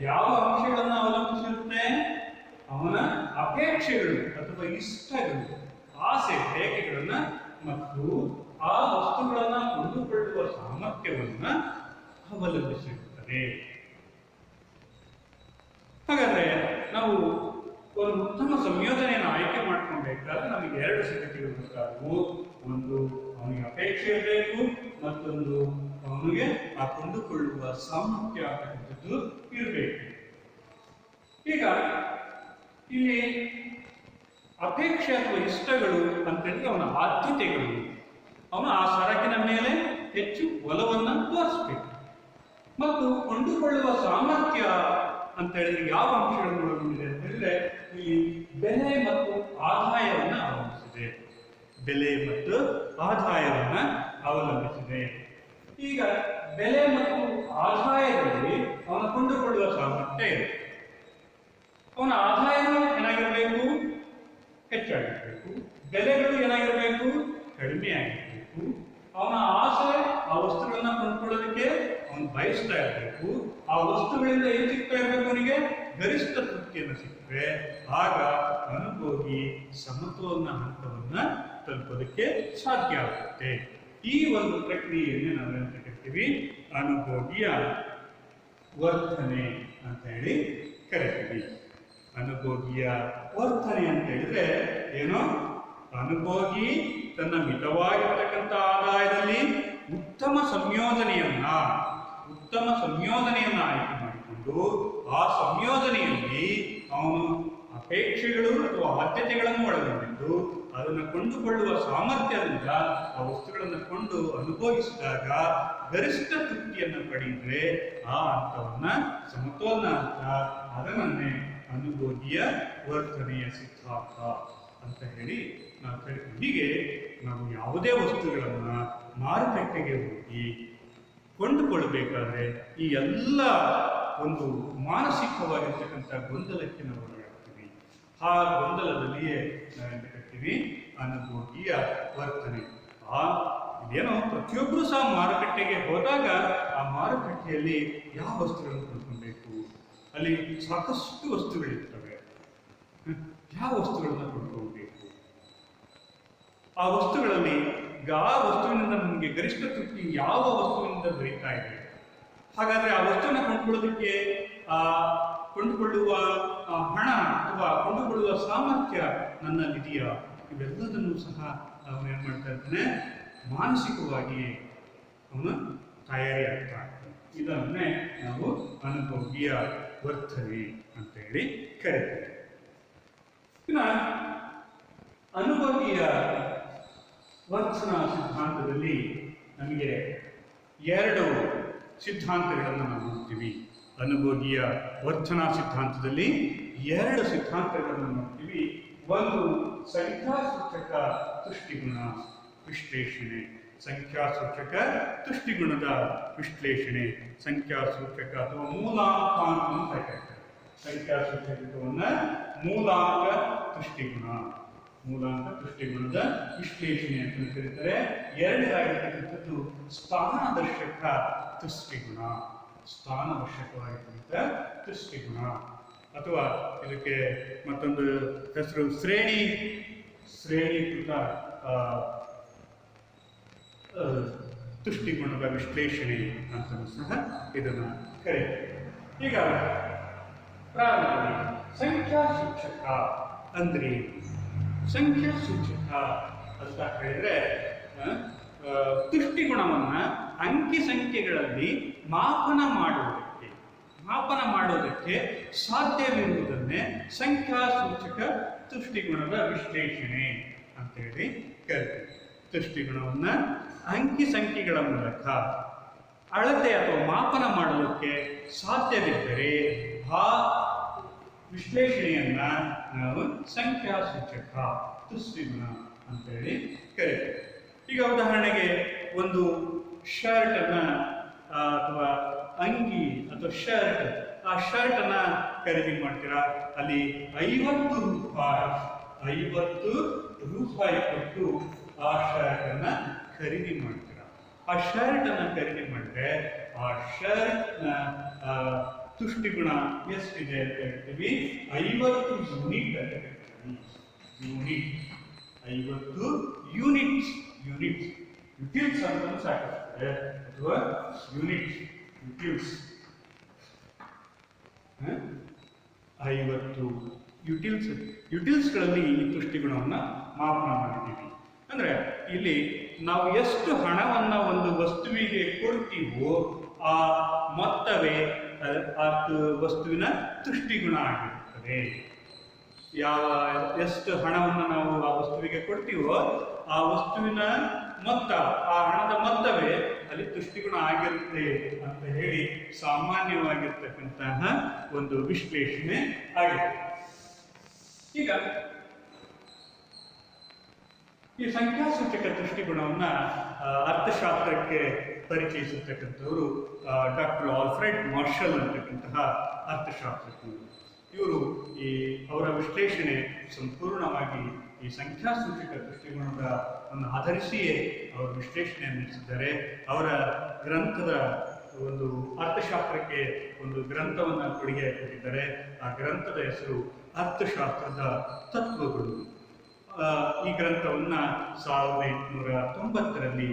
ಯಾವ ಅಂಶಗಳನ್ನ ಅವಲಂಬಿಸಿರುತ್ತೆ? ಅವನ ಅಪೇಕ್ಷೆಗಳು ಅಥವಾ ಇಷ್ಟಗಳು, ಆಸೆ, ಬಯಕೆಗಳನ್ನ ಮತ್ತು ಆ ವಸ್ತುಗಳನ್ನ ಕೊಂಡುಕೊಳ್ಳುವ ಸಾಮರ್ಥ್ಯವನ್ನ ಅವಲಂಬಿಸಿರುತ್ತದೆ. ಹಾಗಾದ್ರೆ ನಾವು ಒಂದು ಉತ್ತಮ ಸಂಯೋಜನೆಯನ್ನು ಆಯ್ಕೆ ಮಾಡ್ಕೊಬೇಕಾದ್ರೆ ನಮಗೆ ಎರಡು ಸಂಗತಿಗಳು ಬೇಕಾದವು. ಒಂದು ಅವನಿಗೆ ಅಪೇಕ್ಷೆ ಇರಬೇಕು, ಮತ್ತೊಂದು ಅವನಿಗೆ ಆ ಕೊಂಡುಕೊಳ್ಳುವ ಸಾಮರ್ಥ್ಯ ಅಂತಕ್ಕಂಥದ್ದು ಇರಬೇಕು. ಈಗ ಇಲ್ಲಿ ಅಪೇಕ್ಷೆ ಅಥವಾ ಇಷ್ಟಗಳು ಅಂತ ಹೇಳಿದ್ರೆ ಅವನ ಆದ್ಯತೆಗಳು. ಅವನು ಆ ಸರಕಿನ ಮೇಲೆ ಹೆಚ್ಚು ಒಲವನ್ನು ತೋರಿಸ್ಬೇಕು. ಮತ್ತು ಕೊಂಡುಕೊಳ್ಳುವ ಸಾಮರ್ಥ್ಯ ಅಂತ ಹೇಳಿದ್ರೆ ಯಾವ ಅಂಶಗಳನ್ನು ಒಳಗೊಂಡಿದೆ ಅಂತ ಹೇಳಿದ್ರೆ ಇಲ್ಲಿ ಬೆಲೆ ಮತ್ತು ಆದಾಯವನ್ನ ಅವಲಂಬಿಸಿದೆ. ಈಗ ಬೆಲೆ ಮತ್ತು ಆದಾಯದಲ್ಲಿ ಅವನ ಕೊಂಡುಕೊಳ್ಳುವ ಸಾಮರ್ಥ್ಯ ಇದೆ. ಅವನ ಆದಾಯಗಳು ಏನಾಗಿರಬೇಕು? ಹೆಚ್ಚಾಗಿರಬೇಕು. ಬೆಲೆಗಳು ಏನಾಗಿರಬೇಕು? ಕಡಿಮೆ ಆಗಿರಬೇಕು. ಅವನ ಆಸೆ ಆ ವಸ್ತುಗಳನ್ನ ಕೊಂಡ್ಕೊಳ್ಳೋದಕ್ಕೆ ಅವನು ಬಯಸ್ತಾ ಇರಬೇಕು. ಆ ವಸ್ತುಗಳಿಂದ ಏನು ಸಿಗ್ತಾ ಇರಬೇಕು? ಅವನಿಗೆ ಗರಿಷ್ಠ ತೃಪ್ತಿಯನ್ನು ಸಿಕ್ಕರೆ ಆಗ ಅನುಭೋಗಿ ಸಮತೋಲನ ಹಂತವನ್ನ ತಲುಪೋದಕ್ಕೆ ಸಾಧ್ಯ ಆಗುತ್ತೆ. ಈ ಒಂದು ಪ್ರಕ್ರಿಯೆಯನ್ನು ನಾವೇನಂತ ಕರಿತೀವಿ? ಅನುಭೋಗಿಯ ವರ್ತನೆ ಅಂತ ಹೇಳಿ ಕರಿತೀವಿ. ಅನುಭೋಗಿಯ ವರ್ತನೆ ಅಂತ ಹೇಳಿದ್ರೆ ಏನು? ಅನುಭೋಗಿ ತನ್ನ ಮಿತವಾಗಿರ್ತಕ್ಕಂಥ ಆದಾಯದಲ್ಲಿ ಉತ್ತಮ ಸಂಯೋಜನೆಯನ್ನ ಆಯ್ಕೆ ಮಾಡಿಕೊಂಡು ಆ ಸಂಯೋಜನೆಯಲ್ಲಿ ಅವನು ಅಪೇಕ್ಷೆಗಳು ಅಥವಾ ಆದ್ಯತೆಗಳನ್ನು ಒಳಗೊಂಡಿದ್ದು ಅದನ್ನು ಕೊಂಡುಕೊಳ್ಳುವ ಸಾಮರ್ಥ್ಯದಿಂದ ಆ ವಸ್ತುಗಳನ್ನು ಕೊಂಡು ಅನುಭವಿಸಿದಾಗ ಗರಿಷ್ಠ ತೃಪ್ತಿಯನ್ನು ಪಡೆಯಿದ್ರೆ ಆ ಹಂತವನ್ನ ಸಮತೋಲನ ಹಂತ, ಅದನ್ನೇ ಅನುಭೋಗಿಯ ವರ್ತನೆಯ ಸಿದ್ಧಾಂತ ಅಂತ ಹೇಳಿ ನಾವು ಕರಿತೀವಿ. ಹೀಗೆ ನಾವು ಯಾವುದೇ ವಸ್ತುಗಳನ್ನ ಮಾರುಕಟ್ಟೆಗೆ ಹೋಗಿ ಕೊಂಡುಕೊಳ್ಳಬೇಕಾದ್ರೆ ಈ ಎಲ್ಲ ಒಂದು ಮಾನಸಿಕವಾಗಿರ್ತಕ್ಕಂಥ ಗೊಂದಲಕ್ಕೆ ನಾವು ಒಳಗಾಗ್ತೀವಿ. ಆ ಗೊಂದಲದಲ್ಲಿಯೇ ನಾವೇನು ಕರಿತೀವಿ? ಅನುಭೋಗಿಯ ವರ್ತನೆ. ಇದೇನೋ ಪ್ರತಿಯೊಬ್ಬರು ಸಹ ಮಾರುಕಟ್ಟೆಗೆ ಹೋದಾಗ ಆ ಮಾರುಕಟ್ಟೆಯಲ್ಲಿ ಯಾವ ವಸ್ತುಗಳನ್ನು ಕೊಂಡ್ಕೊಳ್ಬೇಕು? ಅಲ್ಲಿ ಸಾಕಷ್ಟು ವಸ್ತುಗಳಿರ್ತವೆ. ಯಾವ ವಸ್ತುಗಳನ್ನ ಕೊಂಡ್ಕೊಳ್ಬೇಕು? ಆ ವಸ್ತುಗಳಲ್ಲಿ ಆ ವಸ್ತುವಿನಿಂದ ನಮಗೆ ಗರಿಷ್ಠ ತೃಪ್ತಿ ಯಾವ ವಸ್ತುವಿನಿಂದ ದೊರೀತಾ ಇದೆ? ಹಾಗಾದ್ರೆ ಆ ವಸ್ತುವನ್ನು ಕೊಂಡುಕೊಳ್ಳೋದಕ್ಕೆ ಆ ಕೊಂಡುಕೊಳ್ಳುವ ಹಣ ಅಥವಾ ಕೊಂಡುಕೊಳ್ಳುವ ಸಾಮರ್ಥ್ಯ ನನ್ನಲ್ಲಿದೆಯಾ? ಇವೆಲ್ಲದನ್ನು ಸಹ ಅವನು ಏನು ಮಾಡ್ತಾ ಇರ್ತಾನೆ, ಮಾನಸಿಕವಾಗಿ ಅವನು ತಯಾರಿ ಆಗ್ತಾ ಇರ್ತಾನೆ. ಇದನ್ನೇ ನಾವು ಅನುಭೋಗಿಯ ವರ್ತನೆ ಅಂತ ಹೇಳಿ ಕರೀತೇವೆ. ಇನ್ನು ಅನುಭೋಗಿಯ ವರ್ತನಾ ಸಿದ್ಧಾಂತದಲ್ಲಿ ನಮಗೆ ಎರಡು ಸಿದ್ಧಾಂತಗಳನ್ನು ನಾವು ನೋಡ್ತೀವಿ. ಅನುಭೋಗಿಯ ವರ್ತನಾ ಸಿದ್ಧಾಂತದಲ್ಲಿ ಎರಡು ಸಿದ್ಧಾಂತಗಳನ್ನು ನೋಡ್ತೀವಿ. ಒಂದು ಸಂಖ್ಯಾಸೂಚಕ ತುಷ್ಟಿಗುಣ ವಿಶ್ಲೇಷಣೆ, ಸಂಖ್ಯಾಸೂಚಕ ತುಷ್ಟಿಗುಣದ ವಿಶ್ಲೇಷಣೆ, ಸಂಖ್ಯಾಸೂಚಕ ಅಥವಾ ಮೂಲಾಂಕ ಅಂತ ಹೇಳ್ತಾರೆ. ಸಂಖ್ಯಾಸೂಚಕವನ್ನ ಮೂಲಾಂಕ ತುಷ್ಟಿಗುಣ, ಮೂಲಾಂಕ ತುಷ್ಟಿಗುಣದ ವಿಶ್ಲೇಷಣೆ ಅಂತ ಕರೀತಾರೆ. ಎರಡನೇದಾಗಿರ್ತಕ್ಕಂಥದ್ದು ಸ್ಥಾನದರ್ಶಕ ತುಷ್ಟಿಗುಣ, ಸ್ಥಾನದರ್ಶಕವಾಗಿರ್ತಕ್ಕಂಥ ತುಷ್ಟಿಗುಣ, ಅಥವಾ ಇದಕ್ಕೆ ಮತ್ತೊಂದು ಹೆಸರು ಶ್ರೇಣೀಕೃತ ತುಷ್ಟಿಗುಣದ ವಿಶ್ಲೇಷಣೆ ಅಂತಲೂ ಸಹ ಇದನ್ನು ಕರೀತಾರೆ. ಈಗ ಪ್ರಾರಂಭದಲ್ಲಿ ಸಂಖ್ಯಾಸೂಚಕ ಅಂದ್ರೆ ಸಂಖ್ಯಾಸೂಚಕ ಅಂತ ಹೇಳಿದ್ರೆ ತುಷ್ಟಿಗುಣವನ್ನ ಅಂಕಿ ಸಂಖ್ಯೆಗಳಲ್ಲಿ ಮಾಪನ ಮಾಡುವುದಕ್ಕೆ ಸಾಧ್ಯವಿರುವುದನ್ನೇ ಸಂಖ್ಯಾಸೂಚಕ ತುಷ್ಟಿಗುಣದ ವಿಶ್ಲೇಷಣೆ ಅಂತ ಹೇಳಿ ಕರೀತೀವಿ. ತುಷ್ಟಿಗುಣವನ್ನ ಅಂಕಿ ಸಂಖ್ಯೆಗಳ ಮೂಲಕ ಅಳತೆ ಅಥವಾ ಮಾಪನ ಮಾಡೋದಕ್ಕೆ ಸಾಧ್ಯವಿದ್ದರೆ ಆ ವಿಶ್ಲೇಷಣೆಯನ್ನ ನಾವು ಸಂಖ್ಯಾಸೂಚಕ ತುಷ್ಟಿಗುಣ ಅಂತ ಹೇಳಿ ಕರೀತೇವೆ. ಈಗ ಉದಾಹರಣೆಗೆ ಒಂದು ಶರ್ಟ್ ಅನ್ನ ಅಥವಾ ಅಂಗಿ ಅಥವಾ ಶರ್ಟ್, ಆ ಶರ್ಟ್ ಅನ್ನ ಖರೀದಿ ಮಾಡ್ತೀರಾ, ಅಲ್ಲಿ 50 ರೂಪಾಯಿ ಕೊಟ್ಟು ಆ ಶರ್ಟ್ ಅನ್ನ ಖರೀದಿ ಮಾಡ್ತೀರಾ. ಆ ಶರ್ಟ್ ಅನ್ನ ಖರೀದಿ ಮಾಡಿದ್ರೆ ಆ ಶರ್ಟ್ ನ ತುಷ್ಟಿಗುಣ ಎಷ್ಟಿದೆ ಅಂತ ಹೇಳ್ತೀವಿ? 50 ಯೂನಿಟ್ ಅಂತ ಹೇಳ್ತೀವಿ. ಯೂನಿಟ್ 50 ಯೂನಿಟ್ಸ್ ಯುಟಿಲ್ಸ್ ಅಂತ ಸಾಕಾಗ್ತದೆ, ಅಥವಾ ಯುಟಿಲ್ಸ್ 50 ಯುಟಿಲ್ಸ್ಗಳಲ್ಲಿ ಈ ತುಷ್ಟಿಗುಣವನ್ನು ಮಾಪನ ಮಾಡಿದ್ದೀವಿ. ಅಂದ್ರೆ ಇಲ್ಲಿ ನಾವು ಎಷ್ಟು ಹಣವನ್ನ ಒಂದು ವಸ್ತುವಿಗೆ ಕೊಡ್ತೀವೋ ಆ ಮೊತ್ತವೇ ಆ ವಸ್ತುವಿನ ತುಷ್ಟಿಗುಣ ಆಗಿರುತ್ತದೆ. ಎಷ್ಟು ಹಣವನ್ನು ನಾವು ಆ ವಸ್ತುವಿಗೆ ಕೊಡ್ತೀವೋ ಆ ವಸ್ತುವಿನ ಮೊತ್ತ, ಆ ಹಣದ ಮೊತ್ತವೇ ಅಲ್ಲಿ ತುಷ್ಟಿಗುಣ ಆಗಿರುತ್ತೆ ಅಂತ ಹೇಳಿ ಸಾಮಾನ್ಯವಾಗಿರ್ತಕ್ಕಂತಹ ಒಂದು ವಿಶ್ಲೇಷಣೆ ಆಗಿದೆ. ಈಗ ಈ ಸಂಖ್ಯಾಸೂಚಕ ತುಷ್ಟಿಗುಣವನ್ನ ಅರ್ಥಶಾಸ್ತ್ರಕ್ಕೆ ಪರಿಚಯಿಸತಕ್ಕಂಥವರು ಡಾಕ್ಟರ್ ಆಲ್ಫ್ರೆಡ್ ಮಾರ್ಷಲ್ ಅಂತಕ್ಕಂತಹ ಅರ್ಥಶಾಸ್ತ್ರಜ್ಞರು. ಇವರು ಅವರ ವಿಶ್ಲೇಷಣೆ ಸಂಪೂರ್ಣವಾಗಿ ಈ ಸಂಖ್ಯಾಸೂಚಕ ದೃಷ್ಟಿಗುಣದ ಆಧರಿಸಿಯೇ ಅವರು ವಿಶ್ಲೇಷಣೆಯನ್ನು ನಡೆಸಿದ್ದಾರೆ. ಅವರ ಗ್ರಂಥದ ಒಂದು ಅರ್ಥಶಾಸ್ತ್ರಕ್ಕೆ ಒಂದು ಗ್ರಂಥವನ್ನು ಕೊಡುಗೆ ಕೊಟ್ಟಿದ್ದಾರೆ. ಆ ಗ್ರಂಥದ ಹೆಸರು ಅರ್ಥಶಾಸ್ತ್ರದ ತತ್ವಗಳು. ಈ ಗ್ರಂಥವನ್ನು 1890ರಲ್ಲಿ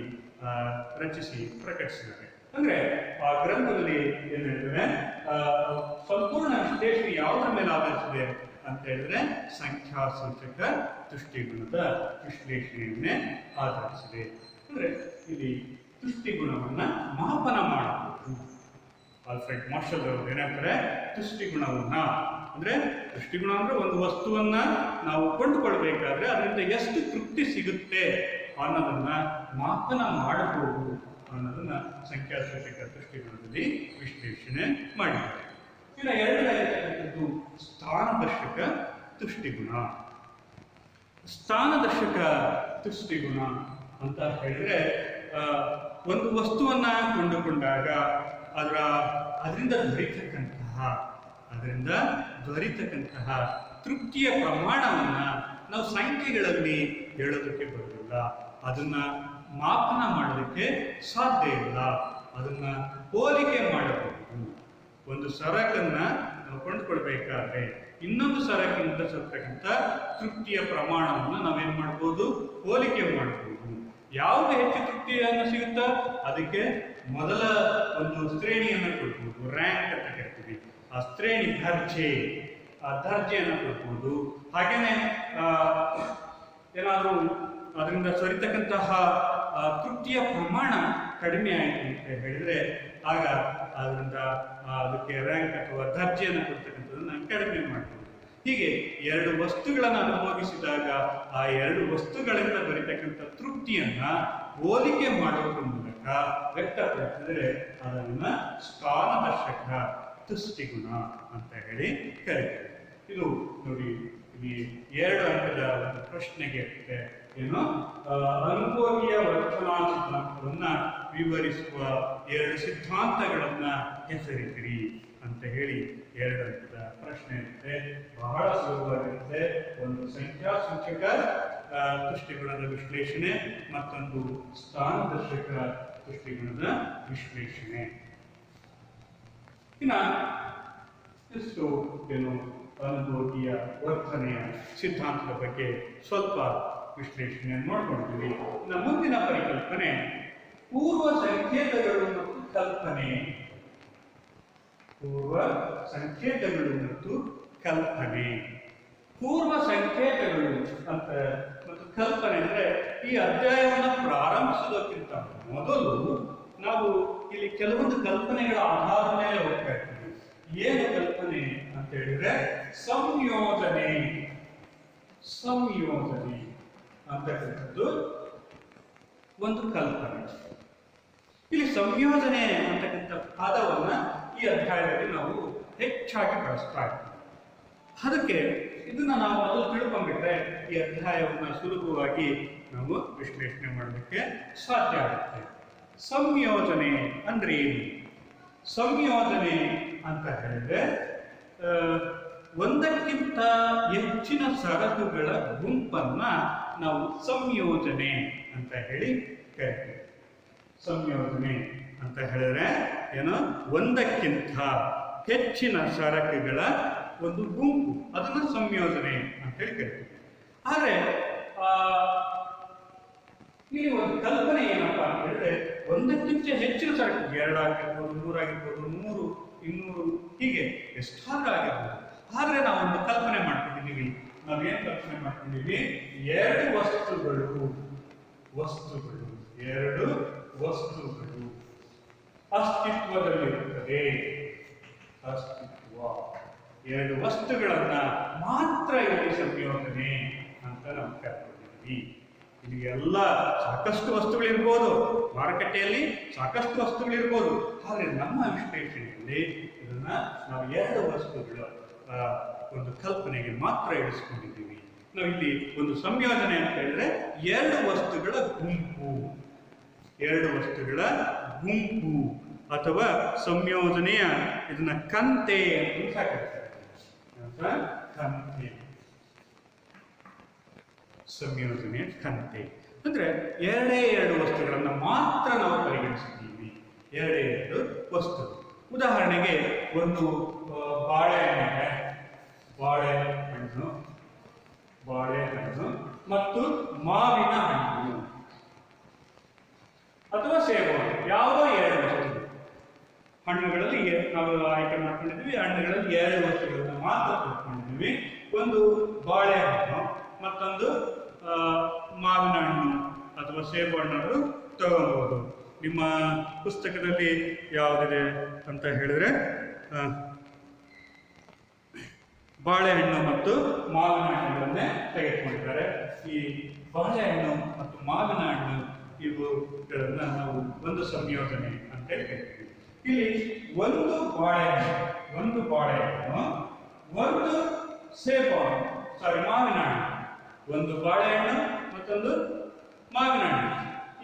ರಚಿಸಿ ಪ್ರಕಟಿಸಿದ್ದಾರೆ. ಅಂದ್ರೆ ಆ ಗ್ರಂಥದಲ್ಲಿ ಏನ್ ಹೇಳಿದ್ರೆ ಸಂಪೂರ್ಣ ವಿಶ್ಲೇಷಣೆ ಯಾವುದರ ಮೇಲೆ ಆಧರಿಸಿದೆ ಅಂತ ಹೇಳಿದ್ರೆ ಸಂಖ್ಯಾಸೂಚಕ ತುಷ್ಟಿಗುಣದ ವಿಶ್ಲೇಷಣೆಯನ್ನೇ ಆಧರಿಸಿದೆ. ಅಂದ್ರೆ ಇಲ್ಲಿ ತುಷ್ಟಿಗುಣವನ್ನ ಮಾಪನ ಮಾಡಬಹುದು. ಆಲ್ಫ್ರೆಡ್ ಮಾರ್ಷಲ್ ಅವರು ಏನಂತಾರೆ, ತುಷ್ಟಿಗುಣವನ್ನ ಅಂದ್ರೆ ತುಷ್ಟಿಗುಣ ಅಂದ್ರೆ ಒಂದು ವಸ್ತುವನ್ನ ನಾವು ಕೊಂಡುಕೊಳ್ಬೇಕಾದ್ರೆ ಅದರಿಂದ ಎಷ್ಟು ತೃಪ್ತಿ ಸಿಗುತ್ತೆ ಅನ್ನೋದನ್ನ ಮಾಪನ ಮಾಡಬಹುದು ಅನ್ನೋದನ್ನ ಸಂಖ್ಯಾಸೂಚಕ ತುಷ್ಟಿಗುಣದಲ್ಲಿ ವಿಶ್ಲೇಷಣೆ ಮಾಡಿದ್ದಾರೆ. ಇನ್ನು ಎರಡನೇದು ಸ್ಥಾನದರ್ಶಕ ತುಷ್ಟಿಗುಣ. ಸ್ಥಾನದರ್ಶಕ ತುಷ್ಟಿಗುಣ ಅಂತ ಹೇಳಿದ್ರೆ ಒಂದು ವಸ್ತುವನ್ನ ಕೊಂಡುಕೊಂಡಾಗ ಅದರಿಂದ ದೊರೀತಕ್ಕಂತಹ ತೃಪ್ತಿಯ ಪ್ರಮಾಣವನ್ನ ನಾವು ಸಂಖ್ಯೆಗಳಲ್ಲಿ ಹೇಳೋದಕ್ಕೆ ಬರೋದಿಲ್ಲ. ಅದನ್ನ ಮಾಪನ ಮಾಡೋದಕ್ಕೆ ಸಾಧ್ಯ ಇಲ್ಲ. ಅದನ್ನ ಹೋಲಿಕೆ ಮಾಡಬಹುದು. ಒಂದು ಸರಕನ್ನ ನಾವು ಕೊಂಡುಕೊಳ್ಬೇಕಾದ್ರೆ ಇನ್ನೊಂದು ಸರಕಿನಿಂದ ಸಿಗ್ತಕ್ಕಂಥ ತೃಪ್ತಿಯ ಪ್ರಮಾಣವನ್ನು ನಾವೇನ್ ಮಾಡ್ಬೋದು, ಹೋಲಿಕೆ ಮಾಡಬಹುದು. ಯಾವುದು ಹೆಚ್ಚು ತೃಪ್ತಿಯನ್ನು ಸಿಗುತ್ತಾ ಅದಕ್ಕೆ ಮೊದಲ ಒಂದು ಶ್ರೇಣಿಯನ್ನು ಕೊಡ್ಬೋದು, ರ್ಯಾಂಕ್ ಅಂತ ಕರಿತೀವಿ. ಆ ಶ್ರೇಣಿ ದರ್ಜೆ, ಆ ದರ್ಜೆಯನ್ನು ಕೊಡ್ಬೋದು. ಹಾಗೇನೆ ಏನಾದರೂ ಅದರಿಂದ ಸರಿತಕ್ಕಂತಹ ತೃಪ್ತಿಯ ಪ್ರಮಾಣ ಕಡಿಮೆ ಆಯಿತು ಅಂತ ಹೇಳಿದ್ರೆ ಆಗ ಅದರಿಂದ ಅದಕ್ಕೆ ರ್ಯಾಂಕ್ ಅಥವಾ ದರ್ಜೆಯನ್ನು ಕೊಡ್ತಕ್ಕಂಥದ್ದನ್ನು ಕಡಿಮೆ ಮಾಡ್ಬೋದು. ಹೀಗೆ ಎರಡು ವಸ್ತುಗಳನ್ನು ಅನುಭವಿಸಿದಾಗ ಆ ಎರಡು ವಸ್ತುಗಳಿಂದ ಬರೀತಕ್ಕಂಥ ತೃಪ್ತಿಯನ್ನ ಹೋಲಿಕೆ ಮಾಡೋದ್ರ ಮೂಲಕ ವ್ಯಕ್ತಪಡಿಸಿದರೆ ಅದನ್ನ ಸ್ಥಾನದರ್ಶಕ ತುಷ್ಟಿಗುಣ ಅಂತ ಹೇಳಿ ಕರೀತಾರೆ. ಇದು ನೋಡಿ, ಇಲ್ಲಿ 2 ಅಂಕದ ಒಂದು ಪ್ರಶ್ನೆಗೆ ಏನು ಅನುಭವೀಯ ವರ್ತನಾ ಸಿದ್ಧಾಂತವನ್ನ ವಿವರಿಸುವ 2 ಸಿದ್ಧಾಂತಗಳನ್ನ ಹೆಸರಿಸಿರಿ ಅಂತ ಹೇಳಿ 2 ಅಂಕದ ಪ್ರಶ್ನೆ ಇರುತ್ತೆ. ಬಹಳ ಸುಲಭವಾಗಿರುತ್ತೆ. ಒಂದು ಸಂಖ್ಯಾ ಸೂಚಕ ತುಷ್ಟಿಗುಣದ ವಿಶ್ಲೇಷಣೆ, ಮತ್ತೊಂದು ಸ್ಥಾನದರ್ಶಕ ತುಷ್ಟಿಗುಣದ ವಿಶ್ಲೇಷಣೆ. ಇನ್ನ ಇಷ್ಟು ಏನು ಅನುಭವೀಯ ವರ್ತನೆಯ ಸಿದ್ಧಾಂತದ ಬಗ್ಗೆ ಸ್ವಲ್ಪ ವಿಶ್ಲೇಷಣೆಯನ್ನು ನೋಡ್ಕೊಂಡಿದ್ದೀವಿ. ಇನ್ನು ಮುಂದಿನ ಪರಿಕಲ್ಪನೆ ಪೂರ್ವ ಸಂಕೇತಗಳು ಮತ್ತು ಕಲ್ಪನೆ. ಪೂರ್ವ ಸಂಕೇತಗಳು ಮತ್ತು ಕಲ್ಪನೆ. ಪೂರ್ವ ಸಂಕೇತಗಳು ಅಂತ ಮತ್ತು ಕಲ್ಪನೆ ಅಂದ್ರೆ ಈ ಅಧ್ಯಾಯವನ್ನು ಪ್ರಾರಂಭಿಸೋದಕ್ಕಿಂತ ಮೊದಲು ನಾವು ಇಲ್ಲಿ ಕೆಲವೊಂದು ಕಲ್ಪನೆಗಳ ಆಧಾರದ ಮೇಲೆ ಹೋಗ್ತಾ ಇರ್ತೀವಿ. ಏನು ಕಲ್ಪನೆ ಅಂತ ಹೇಳಿದ್ರೆ ಸಂಯೋಜನೆ. ಸಂಯೋಜನೆ ಅಂತಕ್ಕಂಥದ್ದು ಒಂದು ಕಲ್ಪನೆ. ಇಲ್ಲಿ ಸಂಯೋಜನೆ ಅಂತಕ್ಕಂಥ ಪದವನ್ನ ಈ ಅಧ್ಯಾಯದಲ್ಲಿ ನಾವು ಹೆಚ್ಚಾಗಿ ಬಳಸ್ತಾ ಇದ್ದೀವಿ. ಅದಕ್ಕೆ ಇದನ್ನ ನಾವು ಮೊದಲು ತಿಳ್ಕೊಂಡ್ಬಿಟ್ರೆ ಈ ಅಧ್ಯಾಯವನ್ನು ಸುಲಭವಾಗಿ ನಾವು ವಿಶ್ಲೇಷಣೆ ಮಾಡೋದಕ್ಕೆ ಸಾಧ್ಯ ಆಗುತ್ತೆ. ಸಂಯೋಜನೆ ಅಂದ್ರೆ ಏನು? ಸಂಯೋಜನೆ ಅಂತ ಹೇಳಿದ್ರೆ ಒಂದಕ್ಕಿಂತ ಹೆಚ್ಚಿನ ಸರಕುಗಳ ಗುಂಪನ್ನ ನಾವು ಸಂಯೋಜನೆ ಅಂತ ಹೇಳಿ ಕರಿತೀವಿ. ಸಂಯೋಜನೆ ಅಂತ ಹೇಳಿದ್ರೆ ಏನು? ಒಂದಕ್ಕಿಂತ ಹೆಚ್ಚಿನ ಸರಕುಗಳ ಒಂದು ಗುಂಪು, ಅದನ್ನ ಸಂಯೋಜನೆ ಅಂತ ಹೇಳಿ ಕರಿತೀವಿ. ಆದ್ರೆ ಇಲ್ಲಿ ಒಂದು ಕಲ್ಪನೆ ಏನಪ್ಪಾ ಅಂತ ಹೇಳಿದ್ರೆ ಒಂದಕ್ಕಿಂತ ಹೆಚ್ಚಿನ ಸರಕು, 2 ಆಗಿರ್ಬೋದು, 3 ಆಗಿರ್ಬೋದು, 100, 200 ಹೀಗೆ ಎಷ್ಟಾದ್ರೂ ಆಗಿರ್ಬೋದು. ಆದ್ರೆ ನಾವು ಒಂದು ಕಲ್ಪನೆ ಮಾಡ್ಕೊಂಡಿದ್ದೀವಿ. ನಾವೇನ್ ಕಲ್ಪನೆ ಮಾಡ್ಕೊಂಡಿದ್ದೀವಿ? 2 ವಸ್ತುಗಳು 2 ವಸ್ತುಗಳು ಅಸ್ತಿತ್ವದಲ್ಲಿರುತ್ತದೆ. ಅಸ್ತಿತ್ವ 2 ವಸ್ತುಗಳನ್ನ ಮಾತ್ರ ಇಲ್ಲಿ ಸಂಯೋಜನೆ ಅಂತ ನಾವು ಕಲ್ಕೊಂಡಿದ್ದೀವಿ. ಇಲ್ಲಿ ಎಲ್ಲ ಸಾಕಷ್ಟು ವಸ್ತುಗಳಿರ್ಬೋದು, ಮಾರುಕಟ್ಟೆಯಲ್ಲಿ ಸಾಕಷ್ಟು ವಸ್ತುಗಳಿರ್ಬೋದು. ಆದ್ರೆ ನಮ್ಮ ವಿಶ್ಲೇಷಣೆಯಲ್ಲಿ ಇದನ್ನ ನಾವು 2 ವಸ್ತುಗಳ ಒಂದು ಕಲ್ಪನೆಗೆ ಮಾತ್ರ ಇಳಿಸ್ಕೊಂಡಿದ್ದೀವಿ. ನಾವು ಇಲ್ಲಿ ಒಂದು ಸಂಯೋಜನೆ ಅಂತ ಹೇಳಿದ್ರೆ 2 ವಸ್ತುಗಳ ಗುಂಪು, 2 ವಸ್ತುಗಳ ಗುಂಪು ಅಥವಾ ಸಂಯೋಜನೆಯ ಇದನ್ನ ಕಂತೆ ಅಂತ ಕರೀತಾರೆ. ಕಂತೆ, ಸಂಯೋಜನೆಯ ಕಂತೆ ಅಂದ್ರೆ 2 ವಸ್ತುಗಳನ್ನ ಮಾತ್ರ ನಾವು ಪರಿಗಣಿಸಿದ್ದೀವಿ. 2 ವಸ್ತು. ಉದಾಹರಣೆಗೆ ಒಂದು ಬಾಳೆಹಣ್ಣು ಮತ್ತು ಮಾವಿನ ಹಣ್ಣು ಅಥವಾ ಸೇಬು, ಯಾವುದೋ 2 ವಸ್ತುಗಳು. ಹಣ್ಣುಗಳಲ್ಲಿ ನಾವು ಆಯ್ಕೆ ಮಾಡ್ಕೊಂಡಿದ್ವಿ. ಹಣ್ಣುಗಳಲ್ಲಿ 2 ವಸ್ತುಗಳನ್ನ ಮಾತ್ರ ತಿಳ್ಕೊಂಡಿದ್ವಿ. ಒಂದು ಬಾಳೆಹಣ್ಣು, ಮತ್ತೊಂದು ಮಾವಿನ ಹಣ್ಣು ಅಥವಾ ಸೇಬು ಹಣ್ಣು ತಗೊಳ್ಬಹುದು. ನಿಮ್ಮ ಪುಸ್ತಕದಲ್ಲಿ ಯಾವುದಿದೆ ಅಂತ ಹೇಳಿದ್ರೆ ಬಾಳೆಹಣ್ಣು ಮತ್ತು ಮಾವಿನ ಹಣ್ಣುಗಳನ್ನೇ ತೆಗೆದುಕೊಂಡಿದ್ದಾರೆ. ಈ ಬಾಳೆಹಣ್ಣು ಮತ್ತು ಮಾವಿನ ಹಣ್ಣು ಇವುಗಳನ್ನ ನಾವು ಒಂದು ಸಂಯೋಜನೆ ಅಂತ ಹೇಳ್ತೀವಿ. ಇಲ್ಲಿ ಒಂದು ಬಾಳೆಹಣ್ಣು, ಒಂದು ಸೇಬು, ಮಾವಿನ ಹಣ್ಣು, ಒಂದು ಬಾಳೆಹಣ್ಣು ಮತ್ತೊಂದು ಮಾವಿನ ಹಣ್ಣು.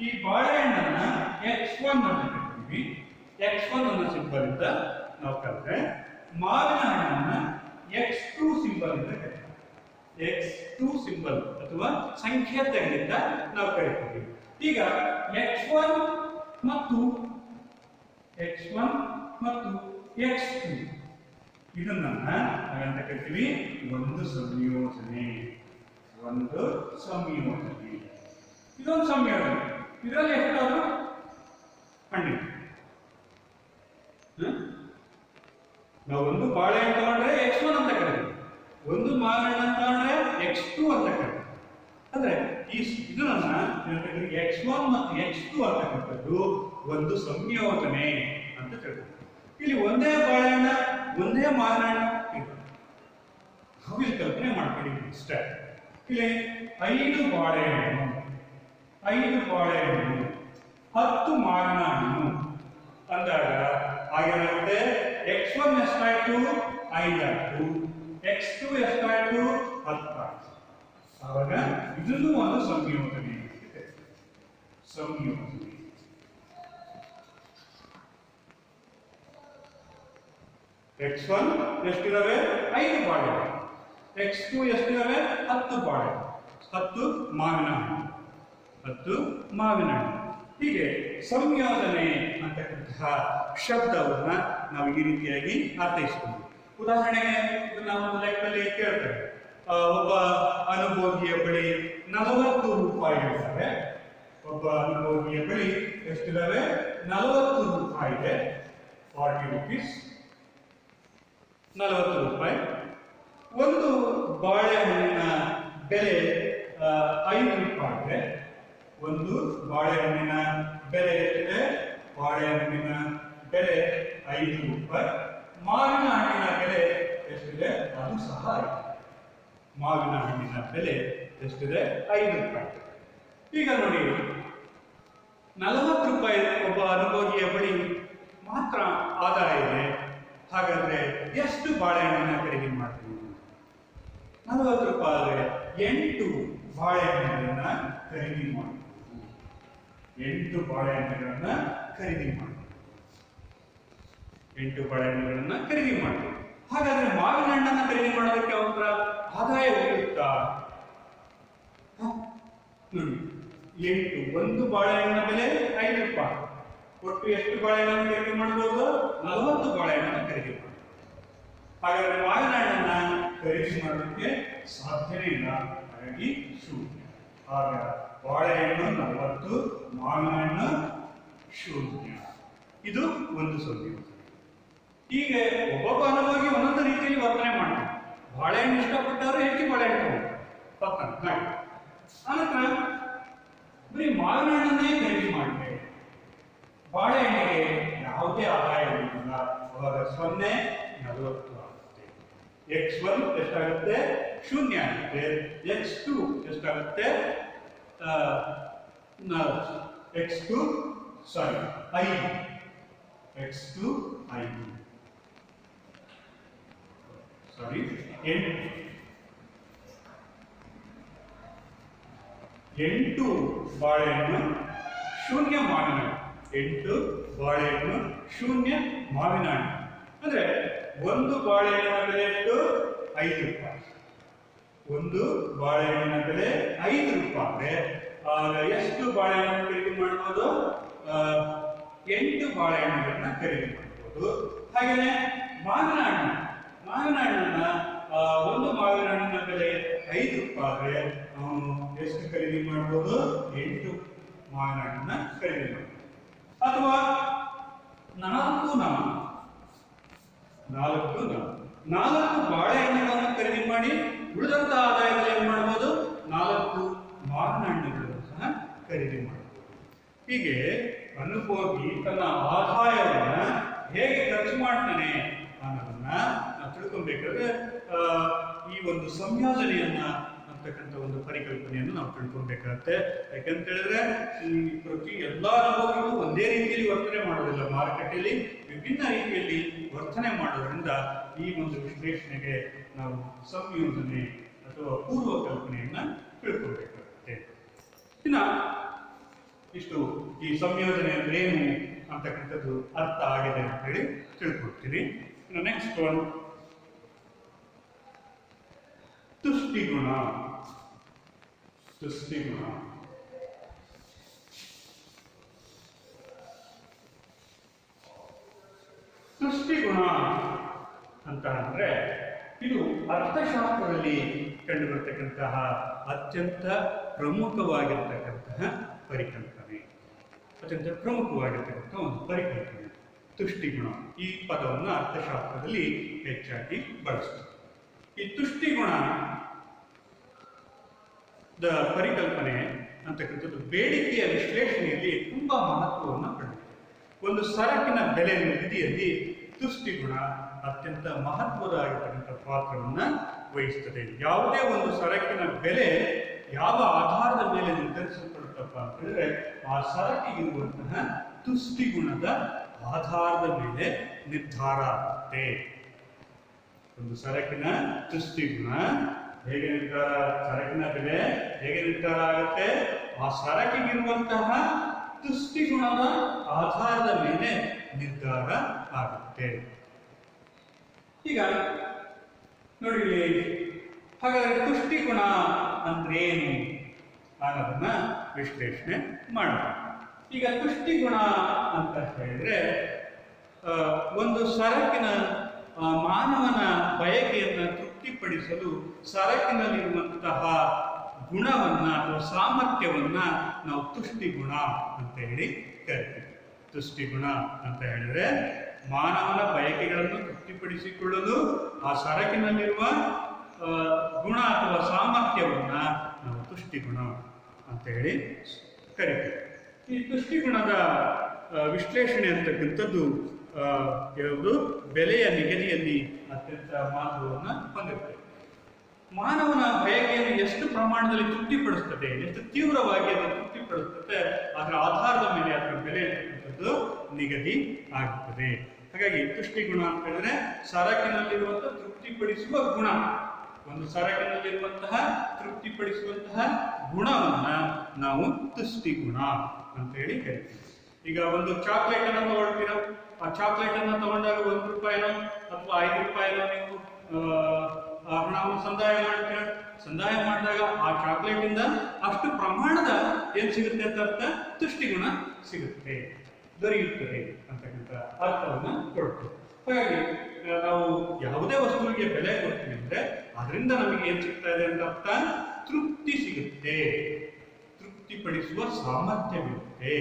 ಈ ಬಾಳೆಹಣ್ಣನ್ನ X1 ಅಂತ ಕರಿತೀವಿ. X1 ಅನ್ನೋ ಸಿಂಬಲ್ ಇಂದ ನಾವು ಕರೆದ್ರೆ ಮಾವಿನ ಹಣ್ಣನ್ನ X2 ಸಿಂಬಲ್ ಇಂದ ಕರಿತೀವಿ. X2 ಸಿಂಬಲ್ ಅಥವಾ ಸಂಕೇತಗಳಿಂದ ನಾವು ಕರಿತೀವಿ. ಈಗ X1 ಮತ್ತು X2 ಇದನ್ನ ನಾವೆಂತ ಕರಿತೀವಿ? ಒಂದು ಸಂಯೋಜನೆ. ಇದೊಂದು ಸಂಯೋಜನೆ. ಇದರಲ್ಲಿ ಎಷ್ಟಾದ್ರೂ ಹಣ್ಣಿದೆ. ನಾವು ಒಂದು ಬಾಳೆಹಣ್ಣು ತಗೊಂಡ್ರೆ x1 ಅಂತ ಕರೀತೀವಿ, ಒಂದು ಮಾವಿನ ಹಣ್ಣು ತಗೊಂಡ್ರೆ x2 ಅಂತ ಕರೀತೀವಿ. ಅಂದ್ರೆ ಇದನ್ನ x1 ಮತ್ತು x2 ಅಂತಕ್ಕಂಥದ್ದು ಒಂದು ಸಂಯೋಜನೆ ಅಂತ ತಿಳ್ಕೊಂಡು ಇಲ್ಲಿ ಒಂದೇ ಬಾಳೆಹಣ್ಣ ಒಂದೇ ಮಾವಿನ ಹಣ್ಣು ನಾವು ಇಲ್ಲಿ ಕಲ್ಪನೆ ಮಾಡ್ಕೊಂಡಿದ್ವಿ ಇಷ್ಟ. ಇಲ್ಲಿ 5 ಬಾಳೆಹಣ್ಣು 10 ಮಾವಿನ ಹಣ್ಣು ಅಂದಾಗ ಆಗಿರುತ್ತೆ x1 ಎಷ್ಟಾಯ್ತು 5 ಆಯ್ತು, x2 ಎಷ್ಟಾಯ್ತು 10 ಆಯ್ತು. ಆವಾಗ ಇದನ್ನು ಒಂದು ಸಂಯೋಜನೆ ಇದೆ. ಸಂಯೋಜನೆ x1 ಎಷ್ಟಿದಾವೆ 5 ಬಾಳೆಹಣ್ಣು, x2 ಎಷ್ಟಿದಾವೆ 10 ಬಾಳೆಹಣ್ಣು, 10 ಮಾವಿನ ಹಣ್ಣು, 10 ಮಾವಿನ ಹಣ್ಣು. ಹೀಗೆ ಸಂಯೋಜನೆ ಅಂತಕ್ಕಂತಹ ಶಬ್ದವನ್ನ ನಾವು ಈ ರೀತಿಯಾಗಿ ಅರ್ಥೈಸ್ಕೊಂಡ್ವಿ. ಉದಾಹರಣೆಗೆ ನಾವು ಲೆಕ್ಕದಲ್ಲಿ ಕೇಳ್ತೇವೆ, ಒಬ್ಬ ಅನುಭೋಗಿಯ ಬಳಿ 40 ರೂಪಾಯಿ ಇರ್ತವೆ. ಒಬ್ಬ ಅನುಭೋಗಿಯ ಬಳಿ ಎಷ್ಟಿದಾವೆ 40 ರೂಪಾಯಿ ಇದೆ, 40 ರುಪೀಸ್, 40 ರೂಪಾಯಿ. ಒಂದು ಬಾಳೆಹಣ್ಣಿನ ಬೆಲೆ 5 ರೂಪಾಯಿ ಇದೆ. ಒಂದು ಬಾಳೆಹಣ್ಣಿನ ಬೆಲೆ ಎಷ್ಟಿದೆ, ಬಾಳೆಹಣ್ಣಿನ ಬೆಲೆ 5 ರೂಪಾಯಿ. ಮಾವಿನ ಹಣ್ಣಿನ ಬೆಲೆ ಎಷ್ಟಿದೆ, ಅದು ಸಹ 5. ಮಾವಿನ ಹಣ್ಣಿನ ಬೆಲೆ ಎಷ್ಟಿದೆ 5 ರೂಪಾಯಿ. ಈಗ ನೋಡಿ 40 ರೂಪಾಯಿ ಒಬ್ಬ ಅನುಭೋಗಿಯ ಬಳಿ ಮಾತ್ರ ಆದಾಯ ಇದೆ. ಹಾಗಾದ್ರೆ ಎಷ್ಟು ಬಾಳೆಹಣ್ಣಿನ ಖರೀದಿ ಮಾಡ್ತೀವಿ? 40 ರೂಪಾಯಿ ಆದರೆ 8 ಬಾಳೆಹಣ್ಣುಗಳನ್ನ ಖರೀದಿ ಮಾಡ್ತೀವಿ. 8 ಬಾಳೆಹಣ್ಣುಗಳನ್ನ ಖರೀದಿ ಮಾಡ್ತೀವಿ. 8 ಬಾಳೆಹಣ್ಣುಗಳನ್ನ ಖರೀದಿ ಮಾಡ್ತೀವಿ. ಹಾಗಾದ್ರೆ ಮಾವಿನ ಹಣ್ಣನ್ನ ಖರೀದಿ ಮಾಡೋದಕ್ಕೆ ಅವರ ಆದಾಯ ಉಳಿಯುತ್ತಾ? ನೋಡಿ 8, ಒಂದು ಬಾಳೆಹಣ್ಣಿನ ಬೆಲೆ 5 ರೂಪಾಯಿ. ಒಟ್ಟು ಎಷ್ಟು ಬಾಳೆಹಣ್ಣನ್ನು ಖರೀದಿ ಮಾಡಬಹುದು? 40 ಬಾಳೆಹಣ್ಣನ್ನು ಖರೀದಿ ಮಾಡಬಹುದು. ಹಾಗಾದ್ರೆ ಮಾವಿನ ಹಣ್ಣನ್ನ ಖರೀದಿ ಮಾಡೋದಕ್ಕೆ ಸಾಧ್ಯನೇ ಇಲ್ಲ, ಹಾಗಾಗಿ ಶೂನ್ಯ. ಆಗ ಬಾಳೆಹಣ್ಣು 40, ಮಾವಿನ ಹಣ್ಣು ಶೂನ್ಯ. ಇದು ಒಂದು ಸಂಯೋಜನೆ. ಹೀಗೆ ಒಬ್ಬೊಬ್ಬ ಅನುಭೋಗಿ ಒಂದೊಂದು ರೀತಿಯಲ್ಲಿ ವರ್ತನೆ ಮಾಡ್ತಾರೆ. ಬಾಳೆಹಣ್ಣು ಇಷ್ಟಪಟ್ಟವರು ಹೆಚ್ಚು ಬಾಳೆಹಣ್ಣು ತಪ್ಪಂತ. ಆನಂತರ ಬರೀ ಮಾವಿನ ಹಣ್ಣನ್ನೇ ಖರೀದಿ ಮಾಡ್ತೇವೆ, ಬಾಳೆಹಣ್ಣಿಗೆ ಯಾವುದೇ ಆದಾಯ ಇರುವುದಿಲ್ಲ. ಅವಾಗ 0, 40 ಆಗುತ್ತೆ. x1 ಎಷ್ಟಾಗುತ್ತೆ? ಶೂನ್ಯ ಆಗುತ್ತೆ. x2 ಎಷ್ಟಾಗುತ್ತೆ? 5. x2 5. 8 ಬಾಳೆಹಣ್ಣು ಶೂನ್ಯ ಮಾವಿನ ಹಣ್ಣು. 8 ಬಾಳೆಹಣ್ಣು ಶೂನ್ಯ ಮಾವಿನ ಹಣ್ಣು ಅಂದ್ರೆ ಒಂದು ಬಾಳೆಹಣ್ಣಿನ ಬೆಲೆ ಎಷ್ಟು? 5 ರೂಪಾಯಿ. ಒಂದು ಬಾಳೆಹಣ್ಣಿನ ಬೆಲೆ 5 ರೂಪಾಯಿ. ಆಗ ಎಷ್ಟು ಬಾಳೆಹಣ್ಣು ಖರೀದಿ ಮಾಡಬಹುದು? 8 ಬಾಳೆಹಣ್ಣುಗಳನ್ನ ಖರೀದಿ ಮಾಡಬಹುದು. ಹಾಗೆಯೇ ಮಾವಿನ ಹಣ್ಣನ್ನ ಒಂದು ಮಾವಿನ ಹಣ್ಣಿನ ಬೆಲೆ 5 ರೂಪಾಯಿ. ಅವನು ಎಷ್ಟು ಖರೀದಿ ಮಾಡಬಹುದು? 8 ಮಾವಿನ ಹಣ್ಣನ್ನ ಖರೀದಿ ಮಾಡಬಹುದು. ಅಥವಾ 4 ಬಾಳೆಹಣ್ಣುಗಳನ್ನು ಖರೀದಿ ಮಾಡಿ ಉಳಿದಂತ ಆದಾಯದಲ್ಲಿ ಏನ್ ಮಾಡಬಹುದು? 4 ಮಾವಿನ ಹಣ್ಣುಗಳನ್ನು ಸಹ ಖರೀದಿ ಮಾಡಬಹುದು. ಹೀಗೆ ಅನುಭೋಗಿ ತನ್ನ ಆದಾಯವನ್ನ ಹೇಗೆ ಖರ್ಚು ಮಾಡ್ತಾನೆ ಅನ್ನೋದನ್ನ ನಾವು ತಿಳ್ಕೊಬೇಕಾದ್ರೆ ಈ ಒಂದು ಸಂಯೋಜನೆಯನ್ನ ಅಂತಕ್ಕಂಥ ಒಂದು ಪರಿಕಲ್ಪನೆಯನ್ನು ನಾವು ತಿಳ್ಕೊಬೇಕಾಗತ್ತೆ. ಯಾಕಂತ ಹೇಳಿದ್ರೆ ಈ ಪ್ರತಿ ಎಲ್ಲಾ ಅನುಭವಿಗಳು ಒಂದೇ ರೀತಿಯಲ್ಲಿ ವರ್ತನೆ ಮಾಡೋದಿಲ್ಲ. ಮಾರುಕಟ್ಟೆಯಲ್ಲಿ ವಿಭಿನ್ನ ರೀತಿಯಲ್ಲಿ ವರ್ತನೆ ಮಾಡೋದ್ರಿಂದ ಈ ಒಂದು ವಿಶ್ಲೇಷಣೆಗೆ ನಾವು ಸಂಯೋಜನೆ ಅಥವಾ ಪೂರ್ವ ಕಲ್ಪನೆಯನ್ನ ತಿಳ್ಕೊಬೇಕಾಗುತ್ತೆ. ಇನ್ನ ಇಷ್ಟು ಈ ಸಂಯೋಜನೆ ಅಂದ್ರೆ ಏನು ಅಂತಕ್ಕಂಥದ್ದು ಅರ್ಥ ಆಗಿದೆ ಅಂತ ಹೇಳಿ ತಿಳ್ಕೊಳ್ತೀನಿ. ಇನ್ನು ನೆಕ್ಸ್ಟ್ ಒನ್ ತುಷ್ಟಿಗುಣ. ತುಷ್ಟಿಗುಣ ತುಷ್ಟಿಗುಣ ಅಂತ ಅಂದ್ರೆ ಇದು ಅರ್ಥಶಾಸ್ತ್ರದಲ್ಲಿ ಕಂಡುಬರ್ತಕ್ಕಂತಹ ಅತ್ಯಂತ ಪ್ರಮುಖವಾಗಿರ್ತಕ್ಕಂತಹ ಪರಿಕಲ್ಪನೆ. ಅತ್ಯಂತ ಪ್ರಮುಖವಾಗಿರ್ತಕ್ಕಂಥ ಒಂದು ಪರಿಕಲ್ಪನೆ ತುಷ್ಟಿಗುಣ. ಈ ಪದವನ್ನು ಅರ್ಥಶಾಸ್ತ್ರದಲ್ಲಿ ಹೆಚ್ಚಾಗಿ ಬಳಸ್ತಾರೆ. ಈ ತುಷ್ಟಿಗುಣ ಪರಿಕಲ್ಪನೆ ಅಂತಕ್ಕಂಥದ್ದು ಬೇಡಿಕೆಯ ವಿಶ್ಲೇಷಣೆಯಲ್ಲಿ ತುಂಬಾ ಮಹತ್ವವನ್ನು ಪಡೆದಿದೆ. ಒಂದು ಸರಕಿನ ಬೆಲೆ ನಿಗದಿಯಲ್ಲಿ ತುಷ್ಟಿಗುಣ ಅತ್ಯಂತ ಮಹತ್ವದಾಗಿರ್ತಕ್ಕಂಥ ಪಾತ್ರವನ್ನು ವಹಿಸ್ತದೆ. ಯಾವುದೇ ಒಂದು ಸರಕಿನ ಬೆಲೆ ಯಾವ ಆಧಾರದ ಮೇಲೆ ನಿರ್ಧರಿಸಲ್ಪಡುತ್ತಪ್ಪ ಅಂತ ಹೇಳಿದ್ರೆ ಆ ಸರಕಿಗಿರುವಂತಹ ತುಷ್ಟಿಗುಣದ ಆಧಾರದ ಮೇಲೆ ನಿರ್ಧಾರ ಆಗುತ್ತೆ. ಒಂದು ಸರಕಿನ ತುಷ್ಟಿಗುಣ ಹೇಗೆ ನಿರ್ಧಾರ, ಸರಕಿನ ಬೆಲೆ ಹೇಗೆ ನಿರ್ಧಾರ ಆಗುತ್ತೆ, ಆ ಸರಕಿಗಿರುವಂತಹ ತುಷ್ಟಿಗುಣದ ಆಧಾರದ ಮೇಲೆ ನಿರ್ಧಾರ ಆಗುತ್ತೆ. ಈಗ ನೋಡಿ, ಹಾಗಾದ್ರೆ ತುಷ್ಟಿಗುಣ ಅಂದ್ರೆ ಏನು ಅನ್ನೋದನ್ನ ವಿಶ್ಲೇಷಣೆ ಮಾಡೋಣ. ಈಗ ತುಷ್ಟಿಗುಣ ಅಂತ ಹೇಳಿದ್ರೆ ಒಂದು ಸರಕಿನ ಮಾನವನ ಬಯಕೆಯನ್ನು ತೃಪ್ತಿಪಡಿಸಲು ಸರಕಿನಲ್ಲಿರುವಂತಹ ಗುಣವನ್ನ ಅಥವಾ ಸಾಮರ್ಥ್ಯವನ್ನ ನಾವು ತುಷ್ಟಿಗುಣ ಅಂತ ಹೇಳಿ ಕರಿತೀವಿ. ತುಷ್ಟಿಗುಣ ಅಂತ ಹೇಳಿದ್ರೆ ಮಾನವನ ಬಯಕೆಗಳನ್ನು ತೃಪ್ತಿಪಡಿಸಿಕೊಳ್ಳಲು ಆ ಸರಕಿನಲ್ಲಿರುವ ಗುಣ ಅಥವಾ ಸಾಮರ್ಥ್ಯವನ್ನ ನಾವು ತುಷ್ಟಿಗುಣ ಅಂತ ಹೇಳಿ ಕರಿತೀವಿ. ಈ ತುಷ್ಟಿಗುಣದ ವಿಶ್ಲೇಷಣೆ ಅಂತಕ್ಕಂಥದ್ದು ಯಾವುದು ಬೆಲೆಯ ನಿಗದಿಯಲ್ಲಿ ಅತ್ಯಂತ ಮಹತ್ವವನ್ನು ಹೊಂದಿರ್ತದೆ. ಮಾನವನ ಬಯಕೆಯನ್ನು ಎಷ್ಟು ಪ್ರಮಾಣದಲ್ಲಿ ತೃಪ್ತಿಪಡಿಸ್ತದೆ, ಎಷ್ಟು ತೀವ್ರವಾಗಿ ಅದನ್ನು ತೃಪ್ತಿಪಡಿಸುತ್ತೆ, ಅದರ ಆಧಾರದ ಮೇಲೆ ಅದರ ಬೆಲೆ ಅಂತಕ್ಕಂಥದ್ದು ನಿಗದಿ ಆಗುತ್ತದೆ. ಹಾಗಾಗಿ ತುಷ್ಟಿಗುಣ ಅಂತ ಹೇಳಿದ್ರೆ ಸರಕಿನಲ್ಲಿರುವಂತಹ ತೃಪ್ತಿಪಡಿಸುವ ಗುಣ, ಒಂದು ಸರಕಿನಲ್ಲಿರುವಂತಹ ತೃಪ್ತಿಪಡಿಸುವಂತಹ ಗುಣವನ್ನ ನಾವು ತುಷ್ಟಿಗುಣ ಅಂತ ಹೇಳಿ ಕರಿತೀವಿ. ಈಗ ಒಂದು ಚಾಕ್ಲೇಟ್ ಅನ್ನು ತಗೊಳ್ತೀರ, ಆ ಚಾಕ್ಲೇಟ್ ಅನ್ನು ತಗೊಂಡಾಗ ₹1 ಅಥವಾ ₹5 ನೀವು ಹಣವನ್ನು ಸಂದಾಯ ಮಾಡಿದಾಗ ಆ ಚಾಕ್ಲೇಟ್ ಇಂದ ಅಷ್ಟು ಪ್ರಮಾಣದ ಏನ್ ಸಿಗುತ್ತೆ ಅಂತ ಅರ್ಥ ತುಷ್ಟಿಗುಣ ಸಿಗುತ್ತೆ, ದೊರೆಯುತ್ತದೆ ಅಂತಕ್ಕಂಥ ಅರ್ಥವನ್ನು ಕೊಡ್ತೇವೆ. ಹಾಗಾಗಿ ನಾವು ಯಾವುದೇ ವಸ್ತುವಿಗೆ ಬೆಲೆ ಕೊಡ್ತೀವಿ ಅಂದ್ರೆ ಅದರಿಂದ ನಮಗೆ ಏನ್ ಸಿಗ್ತಾ ಇದೆ ಅಂತ ಅರ್ಥ, ತೃಪ್ತಿ ಸಿಗುತ್ತೆ, ತೃಪ್ತಿಪಡಿಸುವ ಸಾಮರ್ಥ್ಯವಿರುತ್ತೆ,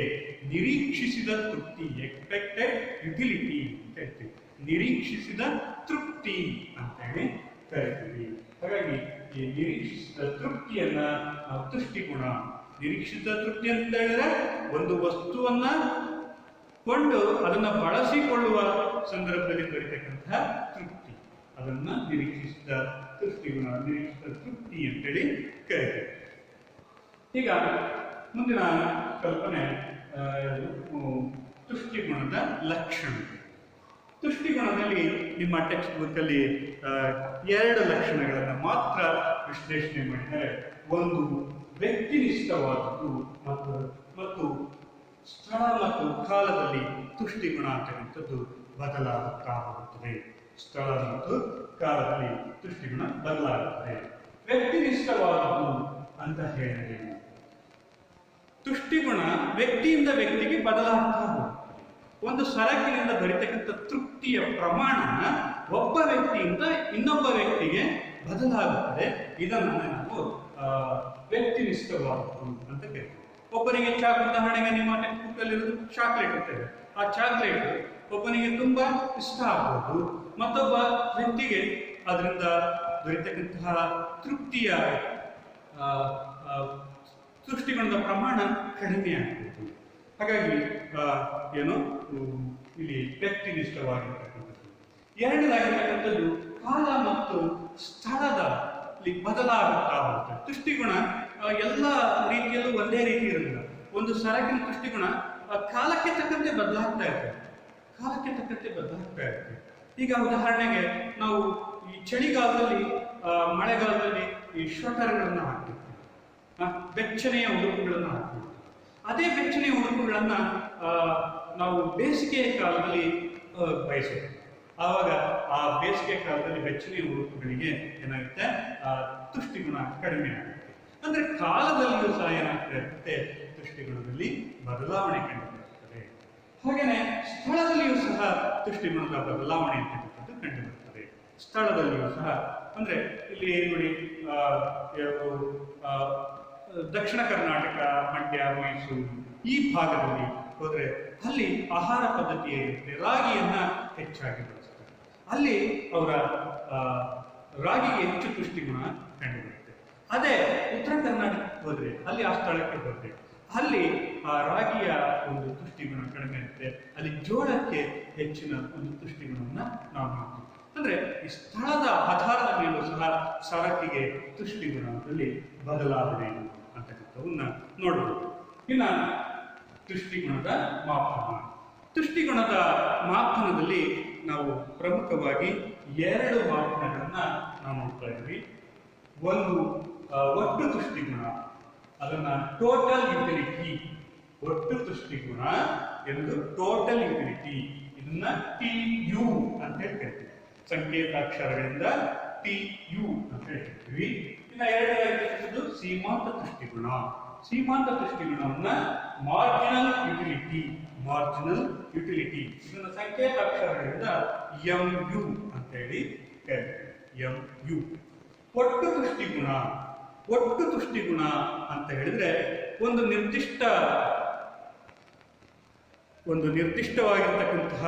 ನಿರೀಕ್ಷಿಸಿದ ತೃಪ್ತಿ, ಎಕ್ಸ್ಪೆಕ್ಟೆಡ್ ಯುಟಿಲಿಟಿ ಅಂತ ಹೇಳ್ತೀವಿ, ನಿರೀಕ್ಷಿಸಿದ ತೃಪ್ತಿ ಅಂತ ಹೇಳಿ ಕರಿತೀವಿ. ಹಾಗಾಗಿ ಈ ನಿರೀಕ್ಷಿಸಿದ ತೃಪ್ತಿಯನ್ನ ನಾವು ತುಷ್ಟಿಗುಣ. ನಿರೀಕ್ಷಿಸಿದ ತೃಪ್ತಿ ಅಂತ ಹೇಳಿದ್ರೆ ಒಂದು ವಸ್ತುವನ್ನ ಕೊಂಡು ಅದನ್ನ ಬಳಸಿಕೊಳ್ಳುವ ಸಂದರ್ಭದಲ್ಲಿ ದೊರೆತಕ್ಕಂತಹ ತೃಪ್ತಿ, ಅದನ್ನ ನಿರೀಕ್ಷಿಸಿದ ತುಷ್ಟಿಗುಣ, ನಿರೀಕ್ಷಿಸಿದ ತೃಪ್ತಿ ಅಂತೇಳಿ ಕರಿತೀವಿ. ಈಗ ಮುಂದಿನ ಕಲ್ಪನೆ ತುಷ್ಟಿಗುಣದ ಲಕ್ಷಣ. ತುಷ್ಟಿಗುಣದಲ್ಲಿ ನಿಮ್ಮ ಟೆಕ್ಸ್ಟ್ ಬುಕ್ ಅಲ್ಲಿ 2 ಲಕ್ಷಣಗಳನ್ನು ಮಾತ್ರ ವಿಶ್ಲೇಷಣೆ ಮಾಡಿದರೆ, ಒಂದು ವ್ಯಕ್ತಿನಿಷ್ಠವಾದದ್ದು ಮತ್ತು ಸ್ಥಳ ಮತ್ತು ಕಾಲದಲ್ಲಿ ತುಷ್ಟಿಗುಣ ಅಂತಕ್ಕಂಥದ್ದು ಬದಲಾಗುತ್ತಾ ಹೋಗುತ್ತದೆ. ಸ್ಥಳ ಮತ್ತು ಕಾಲದಲ್ಲಿ ತುಷ್ಟಿಗುಣ ಬದಲಾಗುತ್ತದೆ. ವ್ಯಕ್ತಿನಿಷ್ಠವಾದದ್ದು ಅಂತ ಹೇಳಿದ್ರೆ ತುಷ್ಟಿಗುಣ ವ್ಯಕ್ತಿಯಿಂದ ವ್ಯಕ್ತಿಗೆ ಬದಲಾಗ್ತಾ ಹೋಗುತ್ತದೆ. ಒಂದು ಸರಕಿನಿಂದ ದೊರೆತಕ್ಕಂಥ ತೃಪ್ತಿಯ ಪ್ರಮಾಣ ಒಬ್ಬ ವ್ಯಕ್ತಿಯಿಂದ ಇನ್ನೊಬ್ಬ ವ್ಯಕ್ತಿಗೆ ಬದಲಾಗುತ್ತದೆ. ಇದನ್ನು ನಾವು ವ್ಯಕ್ತಿನಿಷ್ಠವಾದದ್ದು ಅಂತ ಕರಿತೀವಿ. ಒಬ್ಬನಿಗೆ ಉದಾಹರಣೆಗೆ ನಿಮ್ಮ ಟೆಕ್ಸ್ಟ್ ಬುಕ್ ಅಲ್ಲಿ ಚಾಕ್ಲೇಟ್ ಇರ್ತದೆ, ಆ ಚಾಕ್ಲೇಟ್ ಒಬ್ಬನಿಗೆ ತುಂಬಾ ಇಷ್ಟ ಆಗ್ಬೋದು, ಮತ್ತೊಬ್ಬ ವ್ಯಕ್ತಿಗೆ ಅದರಿಂದ ದೊರೆತಕ್ಕಂತಹ ತೃಪ್ತಿಯ ತುಷ್ಟಿಗುಣದ ಪ್ರಮಾಣ ಕಡಿಮೆ ಆಗ್ಬೋದು. ಹಾಗಾಗಿ ಏನು ಇಲ್ಲಿ ವ್ಯಕ್ತಿನಿಷ್ಠವಾಗಿರ್ತಕ್ಕಂಥದ್ದು. ಎರಡನೇದಾಗಿರ್ತಕ್ಕಂಥದ್ದು ಕಾಲ ಮತ್ತು ಸ್ಥಳದ ಬದಲಾಗುತ್ತಾ ಹೋಗುತ್ತೆ. ತುಷ್ಟಿಗುಣ ಎಲ್ಲ ರೀತಿಯಲ್ಲೂ ಒಂದೇ ರೀತಿ ಇರೋದಿಲ್ಲ. ಒಂದು ಸರಕಿನ ತುಷ್ಟಿಗುಣ ಕಾಲಕ್ಕೆ ತಕ್ಕಂತೆ ಬದಲಾಗ್ತಾ ಇರ್ತದೆ, ಕಾಲಕ್ಕೆ ತಕ್ಕಂತೆ ಬದಲಾಗ್ತಾ ಇರ್ತದೆ. ಈಗ ಉದಾಹರಣೆಗೆ ನಾವು ಈ ಚಳಿಗಾಲದಲ್ಲಿ ಮಳೆಗಾಲದಲ್ಲಿ ಈ ಶ್ವೆಟರ್ಗಳನ್ನು ಹಾಕ್ತಿರ್ತೀವಿ, ಬೆಚ್ಚನೆಯ ಉಡುಪುಗಳನ್ನು ಹಾಕ್ತಿರ್ತೀವಿ. ಅದೇ ಬೆಚ್ಚನೆಯ ಉಡುಪುಗಳನ್ನ ನಾವು ಬೇಸಿಗೆಯ ಕಾಲದಲ್ಲಿ ಬಯಸುತ್ತೇವೆ. ಆವಾಗ ಆ ಬೇಸಿಗೆ ಕಾಲದಲ್ಲಿ ಬೆಚ್ಚನೆಯ ಉಡುಪುಗಳಿಗೆ ಏನಾಗುತ್ತೆ, ತುಷ್ಟಿಗುಣ ಕಡಿಮೆ ಆಗುತ್ತೆ. ಅಂದ್ರೆ ಕಾಲದಲ್ಲಿಯೂ ಸಹ ಏನಾಗ್ತಿರುತ್ತೆ, ತುಷ್ಟಿಗುಣದಲ್ಲಿ ಬದಲಾವಣೆ ಕಂಡುಬರುತ್ತದೆ. ಹಾಗೆಯೇ ಸ್ಥಳದಲ್ಲಿಯೂ ಸಹ ತುಷ್ಟಿಗುಣದ ಬದಲಾವಣೆ ಅಂತಕ್ಕಂಥದ್ದು ಕಂಡುಬರುತ್ತದೆ. ಸ್ಥಳದಲ್ಲಿಯೂ ಸಹ ಅಂದ್ರೆ ಇಲ್ಲಿ ನೋಡಿ, ದಕ್ಷಿಣ ಕರ್ನಾಟಕ, ಮಂಡ್ಯ, ಮೈಸೂರು ಈ ಭಾಗದಲ್ಲಿ ಹೋದ್ರೆ ಅಲ್ಲಿ ಆಹಾರ ಪದ್ಧತಿ ಏನಿರುತ್ತೆ, ರಾಗಿಯನ್ನ ಹೆಚ್ಚಾಗಿ ಬಳಸ್ತಾರೆ. ಅಲ್ಲಿ ಅವರ ರಾಗಿಗೆ ಹೆಚ್ಚು ಪುಷ್ಟಿಗುಣ ಕಂಡುಬರುತ್ತೆ. ಅದೇ ಉತ್ತರ ಕರ್ನಾಟಕಕ್ಕೆ ಹೋದ್ರೆ, ಅಲ್ಲಿ ಆ ಸ್ಥಳಕ್ಕೆ ಹೋದ್ರೆ ಅಲ್ಲಿ ಆ ರಾಗಿಯ ಒಂದು ಪುಷ್ಟಿಗುಣ ಕಡಿಮೆ ಇರುತ್ತೆ. ಅಲ್ಲಿ ಜೋಳಕ್ಕೆ ಹೆಚ್ಚಿನ ಒಂದು ಪುಷ್ಟಿಗುಣವನ್ನ ನಾವು ನೋಡ್ತೀವಿ. ಅಂದ್ರೆ ಈ ಸ್ಥಳದ ಆಧಾರದ ಮೇಲೂ ಸಹ ಸರಕಿಗೆ ಪುಷ್ಟಿಗುಣದಲ್ಲಿ ಬದಲಾವಣೆ ಅಂತಕ್ಕಂಥವನ್ನ ನೋಡಬಹುದು. ಇನ್ನ ತುಷ್ಟಿಗುಣದ ಮಾಪನ. ತುಷ್ಟಿಗುಣದ ಮಾಪನದಲ್ಲಿ ನಾವು ಪ್ರಮುಖವಾಗಿ 2 ಮಾಪನಗಳನ್ನ ನಾವು ನೋಡ್ತಾ ಇದ್ವಿ. ಒಂದು ಒಟ್ಟು ತುಷ್ಟಿಗುಣ, ಅದನ್ನ ಟೋಟಲ್ ಯುಟಿಲಿಟಿ, ಒಟ್ಟು ತುಷ್ಟಿಗುಣ ಎಂದು ಟೋಟಲ್ ಯುಟಿಲಿಟಿ, ಇದನ್ನ TU ಅಂತ ಹೇಳ್ತೀವಿ. ಸಂಕೇತಾಕ್ಷರಗಳಿಂದ TU ಅಂತ ಹೇಳ್ತೀವಿ. ಇನ್ನು ಎರಡನೇದು ಸೀಮಾಂತ ತುಷ್ಟಿಗುಣ. ಸೀಮಾಂತ ತುಷ್ಟಿಗುಣವನ್ನ ಮಾರ್ಜಿನಲ್ ಯುಟಿಲಿಟಿ, ಮಾರ್ಜಿನಲ್ ಯುಟಿಲಿಟಿ, ಇದನ್ನ ಸಂಕೇತಾಕ್ಷರಗಳಿಂದ MU ಅಂತ ಹೇಳಿ ಹೇಳ್ತೀವಿ. MU. ಒಟ್ಟು ತುಷ್ಟಿಗುಣ. ಒಟ್ಟು ತುಷ್ಟಿಗುಣ ಅಂತ ಹೇಳಿದ್ರೆ ಒಂದು ನಿರ್ದಿಷ್ಟವಾಗಿರ್ತಕ್ಕಂತಹ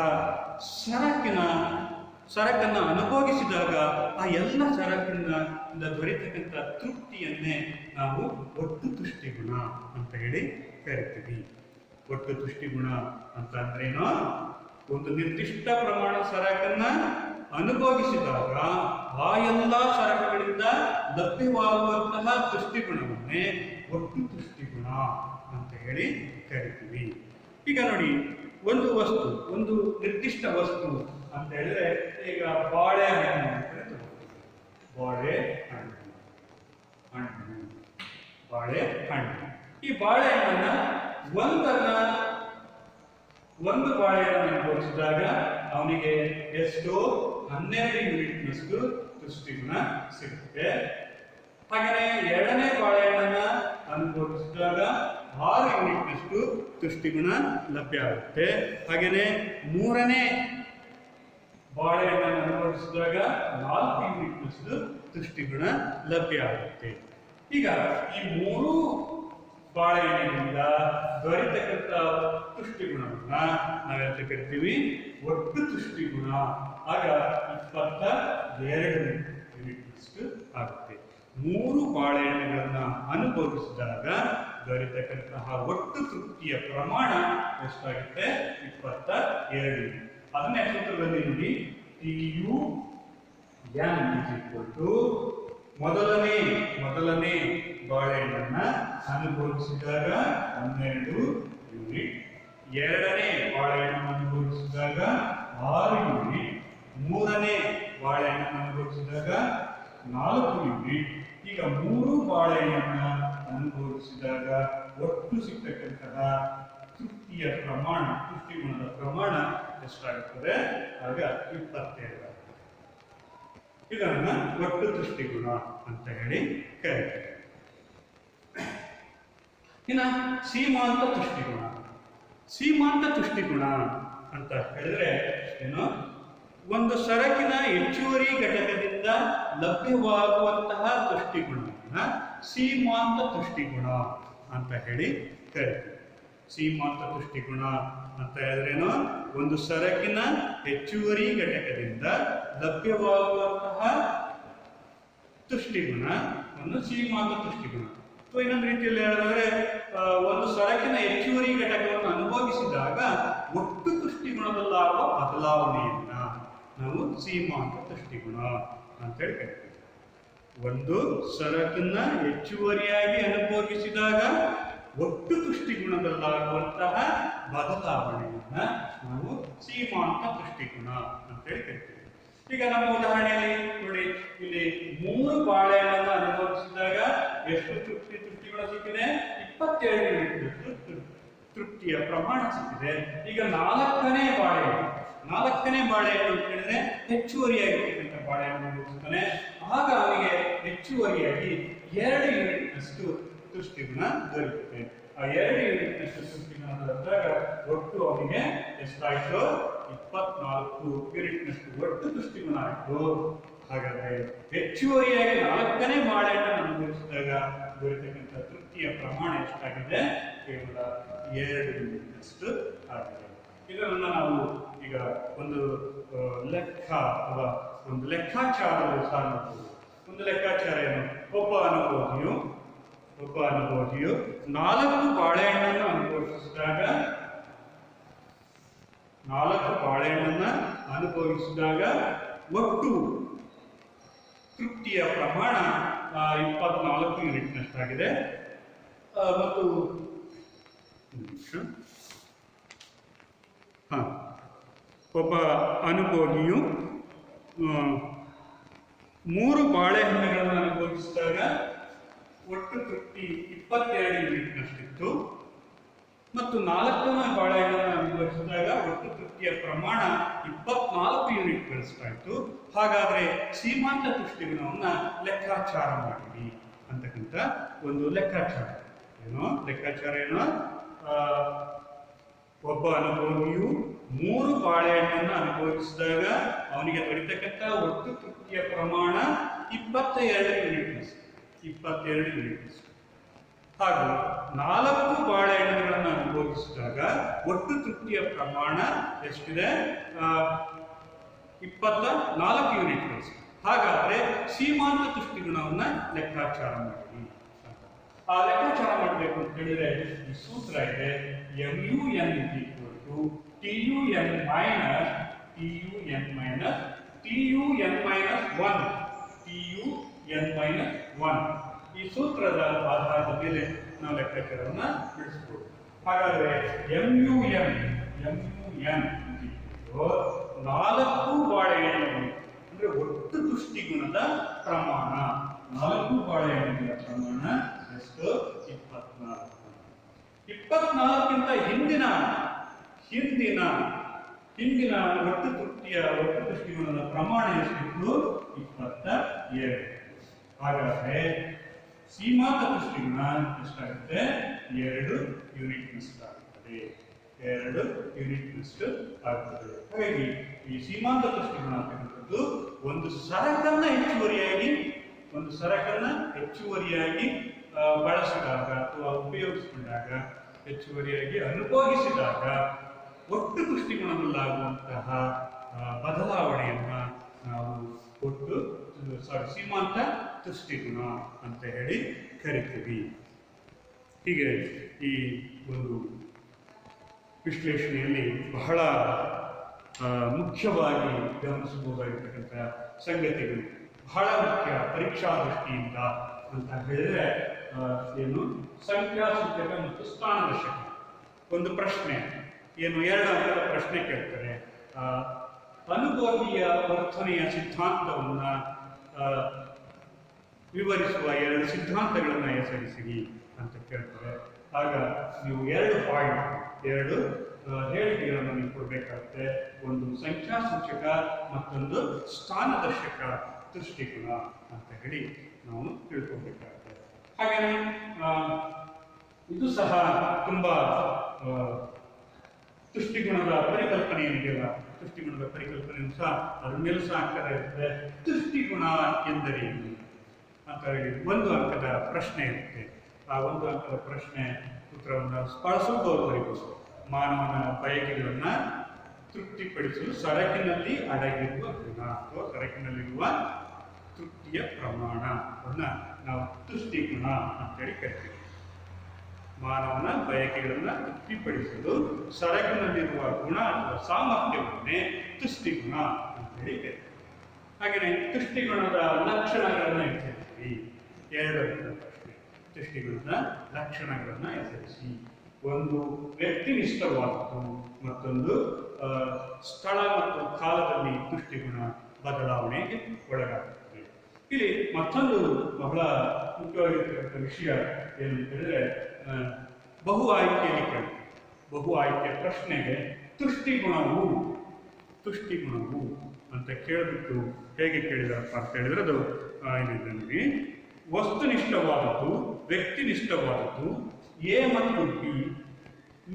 ಸರಕನ್ನ ಅನುಭೋಗಿಸಿದಾಗ ಆ ಎಲ್ಲ ಸರಕಿನಿಂದ ದೊರೆತಕ್ಕಂಥ ತೃಪ್ತಿಯನ್ನೇ ನಾವು ಒಟ್ಟು ತುಷ್ಟಿಗುಣ ಅಂತ ಹೇಳಿ ಕರಿತೀವಿ. ಒಟ್ಟು ತುಷ್ಟಿಗುಣ ಅಂತ ಅಂದ್ರೇನು? ಒಂದು ನಿರ್ದಿಷ್ಟ ಪ್ರಮಾಣ ಸರಕನ್ನ ಅನುಭೋಗಿಸಿದಾಗ ಆ ಎಲ್ಲ ಸರಕುಗಳಿಂದ ಲಭ್ಯವಾಗುವಂತಹ ತುಷ್ಟಿಗುಣವನ್ನೇ ಒಟ್ಟು ತುಷ್ಟಿಗುಣ ಅಂತ ಹೇಳಿ ಕರಿತೀವಿ. ಈಗ ನೋಡಿ, ಒಂದು ವಸ್ತು, ಒಂದು ನಿರ್ದಿಷ್ಟ ವಸ್ತು ಅಂತ ಹೇಳಿದ್ರೆ, ಈಗ ಬಾಳೆಹಣ್ಣು, ಬಾಳೆಹಣ್ಣು. ಈ ಬಾಳೆಹಣ್ಣನ್ನ ಒಂದು ಬಾಳೆಹಣ್ಣನ್ನು ಅನುಭವಿಸಿದಾಗ ಅವನಿಗೆ ಎಷ್ಟು 12 ಯೂನಿಟ್ನಷ್ಟು ತುಷ್ಟಿಗುಣ ಸಿಗುತ್ತೆ. ಹಾಗೆಯೇ ಎರಡನೇ ಬಾಳೆಹಣ್ಣನ್ನ ಅನುಭವಿಸಿದಾಗ 6 ಯೂನಿಟ್ನಷ್ಟು ತುಷ್ಟಿಗುಣ ಲಭ್ಯ ಆಗುತ್ತೆ. ಹಾಗೆಯೇ ಮೂರನೇ ಬಾಳೆಹಣ್ಣನ್ನು ಅನುಭವಿಸಿದಾಗ 4 ಯೂನಿಟ್ನಷ್ಟು ತುಷ್ಟಿಗುಣ ಲಭ್ಯ ಆಗುತ್ತೆ. ಈಗ ಈ 3 ಬಾಳೆಹಣ್ಣಿನಿಂದ ದೊರೆತಕ್ಕಂಥ ತುಷ್ಟಿಗುಣವನ್ನ ನಾವೆಂತ ಕರಿತೀವಿ? ಒಟ್ಟು ತುಷ್ಟಿಗುಣ. ಆಗ 22 ಯೂನಿಟ್ನಷ್ಟು ಆಗುತ್ತೆ. 3 ಬಾಳೆಹಣ್ಣುಗಳನ್ನ ಅನುಭವಿಸಿದಾಗ ದೊರೆತಕ್ಕಂತಹ ಒಟ್ಟು ತೃಪ್ತಿಯ ಪ್ರಮಾಣ ಎಷ್ಟಾಗುತ್ತೆ? 22 ಯೂನಿಟ್. ಅದನ್ನೇ ಸೂತ್ರದಲ್ಲಿ ನೋಡಿ, TUN ಮೊದಲನೇ ಬಾಳೆಹಣ್ಣನ್ನ ಅನುಭವಿಸಿದಾಗ 12 ಯೂನಿಟ್, ಎರಡನೇ ಬಾಳೆಹಣ್ಣನ್ನು ಅನುಭವಿಸಿದಾಗ 6 ಯೂನಿಟ್, ಮೂರನೇ ಬಾಳೆಹಣ್ಣನ್ನು ಅನುಭವಿಸಿದಾಗ 4 ಯೂನಿಟ್. ಈಗ 3 ಬಾಳೆಹಣ್ಣನ್ನ ಅನುಭವಿಸಿದಾಗ ಒಟ್ಟು ಸಿಗ್ತಕ್ಕಂತಹ ತೃಪ್ತಿಯ ಪ್ರಮಾಣ, ತುಷ್ಟಿಗುಣದ ಪ್ರಮಾಣ ಎಷ್ಟಾಗುತ್ತದೆ? ಆಗ 22. ಇದನ್ನ ಒಟ್ಟು ತುಷ್ಟಿಗುಣ ಅಂತ ಹೇಳಿ ಕರೀತಾರೆ. ಇನ್ನ ಸೀಮಾಂತ ತುಷ್ಟಿಗುಣ. ಸೀಮಾಂತ ತುಷ್ಟಿಗುಣ ಅಂತ ಹೇಳಿದ್ರೆ ಏನು? ಒಂದು ಸರಕಿನ ಹೆಚ್ಚುವರಿ ಘಟಕದಿಂದ ಲಭ್ಯವಾಗುವಂತಹ ತುಷ್ಟಿಗುಣವನ್ನ ಸೀಮಾಂತ ತುಷ್ಟಿಗುಣ ಅಂತ ಹೇಳಿ ಕರೀತೀವಿ. ಸೀಮಾಂತ ತುಷ್ಟಿಗುಣ ಅಂತ ಹೇಳಿದ್ರೇನು? ಒಂದು ಸರಕಿನ ಹೆಚ್ಚುವರಿ ಘಟಕದಿಂದ ಲಭ್ಯವಾಗುವಂತಹ ತುಷ್ಟಿಗುಣ ಒಂದು ಸೀಮಾಂತ ತುಷ್ಟಿಗುಣ. ಇನ್ನೊಂದು ರೀತಿಯಲ್ಲಿ ಹೇಳಿದ್ರೆ, ಒಂದು ಸರಕಿನ ಹೆಚ್ಚುವರಿ ಘಟಕವನ್ನು ಅನುಭವಿಸಿದಾಗ ಒಟ್ಟು ತುಷ್ಟಿಗುಣದಲ್ಲಾಗುವ ಬದಲಾವಣೆಯನ್ನ ನಾವು ಸೀಮಾಂತ ತುಷ್ಟಿಗುಣ ಅಂತ ಹೇಳಿ ಕರಿತೀವಿ. ಒಂದು ಸರಕನ್ನ ಹೆಚ್ಚುವರಿಯಾಗಿ ಅನುಭವಿಸಿದಾಗ ಒಟ್ಟು ತುಷ್ಟಿಗುಣದಲ್ಲಾಗುವಂತಹ ಬದಲಾವಣೆಯನ್ನ ನಾವು ಸೀಮಾಂತ ತುಷ್ಟಿಗುಣ ಅಂತ ಹೇಳಿ ಕರಿತೀವಿ. ಈಗ ನಮ್ಮ ಉದಾಹರಣೆಯಲ್ಲಿ ನೋಡಿ, ಇಲ್ಲಿ 3 ಬಾಳೆಹಣ್ಣನ್ನು ಅನುಭವಿಸಿದಾಗ ಎಷ್ಟು ತುಷ್ಟಿಗುಣ ಸಿಕ್ಕಿದೆ? 22 ಯೂನಿಟ್ ತೃಪ್ತಿಯ ಪ್ರಮಾಣ ಸಿಕ್ಕಿದೆ. ಈಗ 4ನೇ ಬಾಳೆಹಣ್ಣು ಅಂತ ಹೇಳಿದ್ರೆ ಹೆಚ್ಚುವರಿಯಾಗಿರ್ತಕ್ಕಂಥ ಬಾಳೆಹಣ್ಣು ಅನುಭವಿಸ್ತಾನೆ. ಆಗ ಅವನಿಗೆ ಹೆಚ್ಚುವರಿಯಾಗಿ 2 ಯೂನಿಟ್ನಷ್ಟು ತುಷ್ಟಿಗುಣ ದೊರೆಯುತ್ತೆ. ಆ 2 ಯೂನಿಟ್ನಷ್ಟು ತುಷ್ಟಿಗುಣ ದೊರೆತಾಗ ಒಟ್ಟು ಅವನಿಗೆ ಎಷ್ಟಾಯ್ತು? 24 ಯೂನಿಟ್ನಷ್ಟು ಒಟ್ಟು ತುಷ್ಟಿಗುಣ ಆಯ್ತು. ಹಾಗಾದ್ರೆ ಹೆಚ್ಚುವರಿಯಾಗಿ 4ನೇ ಬಾಳೆಹಣ್ಣನ್ನು ಅನುಭವಿಸಿದಾಗ ದೊರೆತಕ್ಕಂಥ ತೃಪ್ತಿಯ ಪ್ರಮಾಣ ಎಷ್ಟಾಗಿದೆ? ಕೇವಲ 2 ಯೂನಿಟ್ನಷ್ಟು ಆಗಿದೆ. ಇದನ್ನು ನಾವು ಈಗ ಒಂದು ಲೆಕ್ಕ ಅಥವಾ ಒಂದು ಲೆಕ್ಕಾಚಾರದಲ್ಲಿ ಸಹ ನೋಡ್ಬೋದು. ಒಂದು ಲೆಕ್ಕಾಚಾರ ಏನು? ಒಬ್ಬ ಅನುಭೋಗಿಯು 4 ಬಾಳೆಹಣ್ಣನ್ನು ಅನುಭವಿಸಿದಾಗ ಒಟ್ಟು ತೃಪ್ತಿಯ ಪ್ರಮಾಣ 24 ಯೂನಿಟ್ನಷ್ಟಾಗಿದೆ. ಮತ್ತು ಒಬ್ಬ ಅನುಭೋಗಿಯು 3 ಬಾಳೆಹಣ್ಣುಗಳನ್ನು ಅನುಭವಿಸಿದಾಗ ಒಟ್ಟು ತೃಪ್ತಿ 22 ಯೂನಿಟ್ನಷ್ಟಿತ್ತು. ಮತ್ತು 4ನೇ ಬಾಳೆಹಣ್ಣನ್ನು ಅನುಭವಿಸಿದಾಗ ಒಟ್ಟು ತೃಪ್ತಿಯ ಪ್ರಮಾಣ 24 ಯೂನಿಟ್ಗಳಷ್ಟಾಯಿತು. ಹಾಗಾದ್ರೆ ಸೀಮಾಂತ ತುಷ್ಟಿಗುಣವನ್ನು ಲೆಕ್ಕಾಚಾರ ಮಾಡಿರಿ ಅಂತಕ್ಕಂಥ ಒಂದು ಲೆಕ್ಕಾಚಾರ. ಲೆಕ್ಕಾಚಾರ ಏನು? ಒಬ್ಬ ಅನುಭೋಗಿಯು 3 ಬಾಳೆಹಣ್ಣನ್ನು ಅನುಭವಿಸಿದಾಗ ಅವನಿಗೆ ದೊರೆತಕ್ಕಂಥ ಒಟ್ಟು ತೃಪ್ತಿಯ ಪ್ರಮಾಣ 22 ಯೂನಿಟ್. ಹಾಗೂ 4 ಬಾಳೆಹಣ್ಣುಗಳನ್ನು ಅನುಭವಿಸಿದಾಗ ಒಟ್ಟು ತೃಪ್ತಿಯ ಪ್ರಮಾಣ ಎಷ್ಟಿದೆ? 24 ಯೂನಿಟ್ಗಳು. ಹಾಗಾದ್ರೆ ಸೀಮಾಂತ ತುಷ್ಟಿಗುಣವನ್ನು ಲೆಕ್ಕಾಚಾರ ಮಾಡಿ. ಆ ಲೆಕ್ಕಾಚಾರ ಮಾಡಬೇಕು ಅಂತ ಹೇಳಿದ್ರೆ ಈ ಸೂತ್ರ ಇದೆ, MUN TUN-1. ಈ ಸೂತ್ರದ ಆಧಾರದ ಮೇಲೆ ನಾವು ಲೆಕ್ಕಾಚಾರವನ್ನು ಬಿಡಿಸಬಹುದು. ಹಾಗಾದ್ರೆ MUN 4 ಬಾಳೆಹಣ್ಣು ಅಂದ್ರೆ ಒಟ್ಟು ತುಷ್ಟಿಗುಣದ ಪ್ರಮಾಣ. 4 ಬಾಳೆಹಣ್ಣುಗಳ ಪ್ರಮಾಣ ಎಷ್ಟು? 24ಕ್ಕಿಂತ ಹಿಂದಿನ ಒಟ್ಟು ತುಷ್ಟಿಗುಣದ ಪ್ರಮಾಣ ಎಷ್ಟಿತ್ತು? 22. ಹಾಗಾದ್ರೆ ಸೀಮಾಂತ ತುಷ್ಟಿಗುಣ ಎಷ್ಟಾಗುತ್ತೆ? 2 ಯೂನಿಟ್ನಷ್ಟು ಆಗುತ್ತದೆ. ಹಾಗಾಗಿ ಈ ಸೀಮಾಂತ ತುಷ್ಟಿಗುಣ ಅಂತಕ್ಕಂಥದ್ದು ಒಂದು ಸರಕನ್ನ ಹೆಚ್ಚುವರಿಯಾಗಿ ಬಳಸಿದಾಗ ಅಥವಾ ಉಪಯೋಗಿಸಿಕೊಂಡಾಗ, ಹೆಚ್ಚುವರಿಯಾಗಿ ಅನುಭವಿಸಿದಾಗ ಒಟ್ಟು ತುಷ್ಟಿಗುಣದಲ್ಲಾಗುವಂತಹ ಬದಲಾವಣೆಯನ್ನ ನಾವು ಸೀಮಾಂತ ತುಷ್ಟಿಗುಣ ಅಂತ ಹೇಳಿ ಕರಿತೀವಿ. ಹೀಗೆ ಈ ಒಂದು ವಿಶ್ಲೇಷಣೆಯಲ್ಲಿ ಬಹಳ ಮುಖ್ಯವಾಗಿ ಗಮನಿಸಬಹುದಾಗಿರ್ತಕ್ಕಂಥ ಸಂಗತಿಗಳು ಬಹಳ ಮುಖ್ಯ ಪರೀಕ್ಷಾ ದೃಷ್ಟಿಯಿಂದ ಅಂತ ಹೇಳಿದ್ರೆ ಏನು? ಸಂಖ್ಯಾಸೂಚಕ ಮತ್ತು ಸ್ಥಾನದರ್ಶಕ. ಒಂದು ಪ್ರಶ್ನೆ ಏನು, 2 ಅಂಕದ ಪ್ರಶ್ನೆ ಕೇಳ್ತಾರೆ. ಅನುಭೋಗಿಯ ವರ್ತನೆಯ ಸಿದ್ಧಾಂತವನ್ನ ವಿವರಿಸುವ 2 ಸಿದ್ಧಾಂತಗಳನ್ನ ಹೆಸರಿಸಿರಿ ಅಂತ ಕೇಳ್ತಾರೆ. ಆಗ ನೀವು 2 ಹೇಳಿಕೆಗಳನ್ನು ನೀವು ಕೊಡಬೇಕಾಗುತ್ತೆ. ಒಂದು ಸಂಖ್ಯಾಸೂಚಕ, ಮತ್ತೊಂದು ಸ್ಥಾನದರ್ಶಕ ದೃಷ್ಟಿಗುಣ ಅಂತ ಹೇಳಿ ನಾವು ತಿಳ್ಕೊಬೇಕಾಗುತ್ತೆ. ಹಾಗೆಯೇ ಇದು ಸಹ ತುಂಬಾ ತುಷ್ಟಿಗುಣದ ಪರಿಕಲ್ಪನೆ ಏನಿದೆಯಲ್ಲ, ತುಷ್ಟಿಗುಣದ ಪರಿಕಲ್ಪನೆಯೂ ಸಹ ಅದ್ರ ಮೇಲೂ ಸಹ ಅಂಕದ ಇರುತ್ತೆ. ತುಷ್ಟಿಗುಣ ಎಂದರೇನು ಅಂತ ಹೇಳಿ 1 ಅಂಕದ ಪ್ರಶ್ನೆ ಇರುತ್ತೆ. ಆ 1 ಅಂಕದ ಪ್ರಶ್ನೆ ಉತ್ತರವನ್ನು ಬಳಸುವುದು ಬರೀಬಹುದು. ಮಾನವನ ಬಯಕೆಗಳನ್ನ ತೃಪ್ತಿಪಡಿಸಲು ಸರಕಿನಲ್ಲಿ ಅಡಗಿರುವ ಗುಣ ಅಥವಾ ಸರಕಿನಲ್ಲಿರುವ ತೃಪ್ತಿಯ ಪ್ರಮಾಣವನ್ನ ನಾವು ತುಷ್ಟಿಗುಣ ಅಂತೇಳಿ ಕರಿತೀವಿ. ಮಾನವನ ಬಯಕೆಗಳನ್ನ ತೃಪ್ತಿಪಡಿಸಲು ಸರಕಿನಲ್ಲಿರುವ ಗುಣ ಅಥವಾ ಸಾಮರ್ಥ್ಯವನ್ನೇ ತುಷ್ಟಿಗುಣ ಅಂತೇಳಿ ಕರಿತೀವಿ. ಹಾಗೆಯೇ ತುಷ್ಟಿಗುಣದ ಲಕ್ಷಣಗಳನ್ನ ಹೆಸರಿಸಿ. 2 ಪ್ರಶ್ನೆ, ತುಷ್ಟಿಗುಣದ ಲಕ್ಷಣಗಳನ್ನ ಹೆಸರಿಸಿ. ಒಂದು ವ್ಯಕ್ತಿನಿಷ್ಠವಾದದ್ದು, ಮತ್ತೊಂದು ಸ್ಥಳ ಮತ್ತು ಕಾಲದಲ್ಲಿ ತುಷ್ಟಿಗುಣ ಬದಲಾವಣೆಗೆ ಒಳಗಾಗುತ್ತದೆ. ಇಲ್ಲಿ ಮತ್ತೊಂದು ಬಹಳ ಮುಖ್ಯವಾಗಿರ್ತಕ್ಕಂಥ ವಿಷಯ ಏನು ಅಂತ ಹೇಳಿದ್ರೆ, ಬಹು ಆಯ್ಕೆ ಪ್ರಶ್ನೆಗೆ ತುಷ್ಟಿಗುಣವು ಅಂತ ಕೇಳಿಬಿಟ್ಟು ಹೇಗೆ ಕೇಳಿದಾರಪ್ಪ ಅಂತ ಹೇಳಿದ್ರೆ ಅದು ಏನಿದೆ, ವಸ್ತುನಿಷ್ಠವಾದದ್ದು, ವ್ಯಕ್ತಿನಿಷ್ಠವಾದದ್ದು, ಎ ಮತ್ತು ಬಿ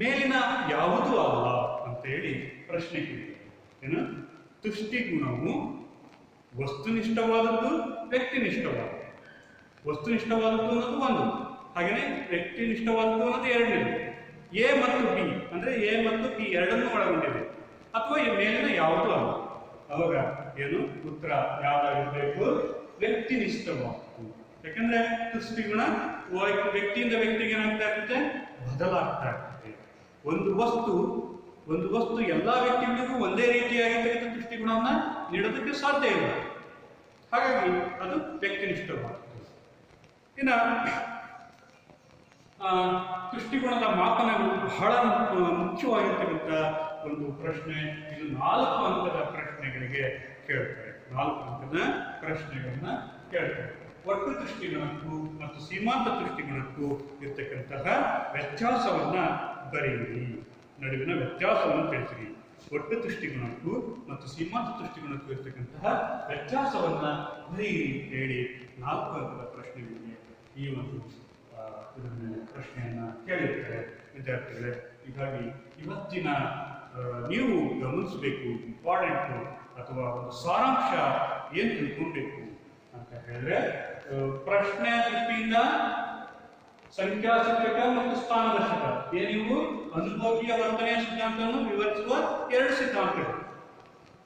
ಮೇಲಿನ ಯಾವುದೂ ಅಲ್ಲ ಅಂತೇಳಿ ಪ್ರಶ್ನೆ ಕೇಳಿದ್ದಾರೆ. ಏನು? ತುಷ್ಟಿಗುಣವು ವಸ್ತುನಿಷ್ಠವಾದದ್ದು, ವ್ಯಕ್ತಿನಿಷ್ಠವಾದದ್ದು. ವಸ್ತುನಿಷ್ಠವಾದದ್ದು ಅನ್ನೋದು ಒಂದು, ಹಾಗೆಯೇ ವ್ಯಕ್ತಿನಿಷ್ಠವಾದದ್ದು ಅನ್ನೋದು 2ನೇದು. ಎ ಮತ್ತು ಬಿ ಅಂದ್ರೆ ಎ ಮತ್ತು ಬಿ ಎರಡನ್ನೂ ಒಳಗೊಂಡಿದೆ ಅಥವಾ ಈ ಮೇಲಿನ ಯಾವುದೂ ಅಲ್ಲ. ಅವಾಗ ಏನು ಉತ್ತರ ಯಾವ್ದಾಗಿರ್ಬೇಕು? ವ್ಯಕ್ತಿನಿಷ್ಠವಾದ್ದು. ಯಾಕಂದ್ರೆ ತುಷ್ಟಿಗುಣ ವ್ಯಕ್ತಿಯಿಂದ ವ್ಯಕ್ತಿಗೆ ಏನಾಗ್ತಾ ಇರುತ್ತೆ? ಬದಲಾಗ್ತಾ ಇರುತ್ತೆ. ಒಂದು ವಸ್ತು ಎಲ್ಲಾ ವ್ಯಕ್ತಿಗಳಿಗೂ ಒಂದೇ ರೀತಿಯಾಗಿರ್ತಕ್ಕಂಥ ತುಷ್ಟಿಗುಣವನ್ನ ನೀಡೋದಕ್ಕೆ ಸಾಧ್ಯ ಇಲ್ಲ. ಹಾಗಾಗಿ ಅದು ವ್ಯಕ್ತಿನಿಷ್ಠವಾದ್ದು. ಇನ್ನ ತುಷ್ಟಿಗುಣದ ಮಾಪನಗಳು ಬಹಳ ಮುಖ್ಯವಾಗಿರ್ತಕ್ಕಂಥ ಒಂದು ಪ್ರಶ್ನೆ. ಇದು 4 ಅಂಕದ ಪ್ರಶ್ನೆಗಳಿಗೆ ಕೇಳ್ತಾರೆ. 4 ಅಂಕದ ಪ್ರಶ್ನೆಗಳನ್ನ ಕೇಳ್ತಾರೆ. ಒಟ್ಟು ತುಷ್ಟಿಗುಣಕ್ಕೂ ಮತ್ತು ಸೀಮಾಂತ ತುಷ್ಟಿಗುಣಕ್ಕೂ ಇರ್ತಕ್ಕಂತಹ ವ್ಯತ್ಯಾಸವನ್ನ ಬರೆಯಿರಿ. ನಡುವಿನ ವ್ಯತ್ಯಾಸವನ್ನು ತಿಳಿಸಿರಿ. ಒಟ್ಟು ತುಷ್ಟಿಗುಣಕ್ಕೂ ಮತ್ತು ಸೀಮಾಂತ ತುಷ್ಟಿಗುಣಕ್ಕೂ ಇರ್ತಕ್ಕಂತಹ ವ್ಯತ್ಯಾಸವನ್ನ ಬರೆಯಿರಿ ಅಂತ ಹೇಳಿ 4 ಅಂಕದ ಪ್ರಶ್ನೆಗಳಿಗೆ ಈ ಒಂದು ಇದರ ಮೇಲೆ ಪ್ರಶ್ನೆಯನ್ನ ಕೇಳಿರ್ತಾರೆ ವಿದ್ಯಾರ್ಥಿಗಳೇ. ಹೀಗಾಗಿ ಇವತ್ತಿನ ನೀವು ಗಮನಿಸಬೇಕು ಇಂಪಾರ್ಟೆಂಟು ಅಥವಾ ಒಂದು ಸಾರಾಂಶ ಏನು ತಿಳ್ಕೊಬೇಕು ಅಂತ ಹೇಳಿದ್ರೆ, ಪ್ರಶ್ನೆ ದೃಷ್ಟಿಯಿಂದ ಸಂಖ್ಯಾಸೂಚಕ ಮತ್ತು ಸ್ಥಾನದರ್ಶಕ ನೀವು ಅನುಭವೀಯ ವರ್ತನೆಯ ಸಿದ್ಧಾಂತವನ್ನು ವಿವರಿಸುವ 2 ಸಿದ್ಧಾಂತಗಳು.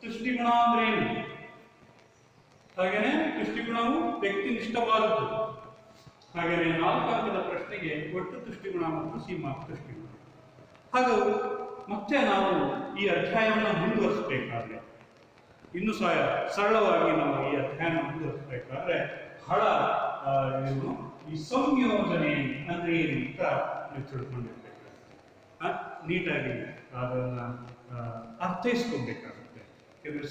ತುಷ್ಟಿಗುಣ ಅಂದ್ರೆ ಏನು? ಹಾಗೇನೆ ತುಷ್ಟಿಗುಣವು ವ್ಯಕ್ತಿನಿಷ್ಠವಾದದ್ದು. ಹಾಗೆಯೇ 4 ಅಂಕದ ಪ್ರಶ್ನೆಗೆ ಒಟ್ಟು ತುಷ್ಟಿಗುಣ ಮತ್ತು ಸೀಮಾಂತ ತುಷ್ಟಿಗುಣ. ಹಾಗೂ ಮತ್ತೆ ನಾವು ಈ ಅಧ್ಯಾಯವನ್ನು ಮುಂದುವರಿಸಬೇಕಾದ್ರೆ, ಇನ್ನೂ ಸರಳವಾಗಿ ನಾವು ಈ ಅಧ್ಯಾಯ ಮುಂದುವರಿಸಬೇಕಾದ್ರೆ ಬಹಳ ಈ ಸಂಯೋಜನೆ ಅಂದ್ರೆ ಏನು ಅಂತ ನೀವು ತಿಳ್ಕೊಂಡಿರ್ಬೇಕು. ನೀಟಾಗಿ ಅದನ್ನ ಅರ್ಥೈಸ್ಕೊಬೇಕಾಗುತ್ತೆ.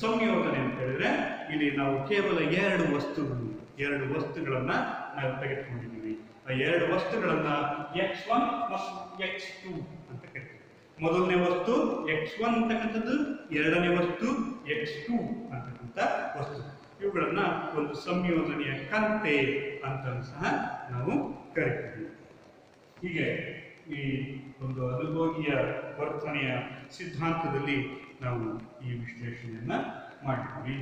ಸಂಯೋಜನೆ ಅಂತ ಹೇಳಿದ್ರೆ ಇಲ್ಲಿ ನಾವು ಕೇವಲ 2 ವಸ್ತುಗಳನ್ನ ನಾವು ತೆಗೆದುಕೊಂಡಿದ್ದೀವಿ. ಆ 2 ವಸ್ತುಗಳನ್ನ x1 ಮತ್ತು x2 ಅಂತ ಕರಿತೀವಿ. ಮೊದಲನೇ ವಸ್ತು x1 ಅಂತಕ್ಕಂಥದ್ದು, ಎರಡನೇ ವಸ್ತು x2 ಅಂತಕ್ಕಂಥ ವಸ್ತು. ಇವುಗಳನ್ನ ಒಂದು ಸಂಯೋಜನೆಯ ಕಂತೆ ಅಂತ ಸಹ ನಾವು ಕರಿತೀವಿ. ಹೀಗೆ ಈ ಒಂದು ಅನುಭೋಗಿಯ ವರ್ತನೆಯ ಸಿದ್ಧಾಂತದಲ್ಲಿ ನಾವು ಈ ವಿಶ್ಲೇಷಣೆಯನ್ನ ಮಾಡಿದ್ವಿ.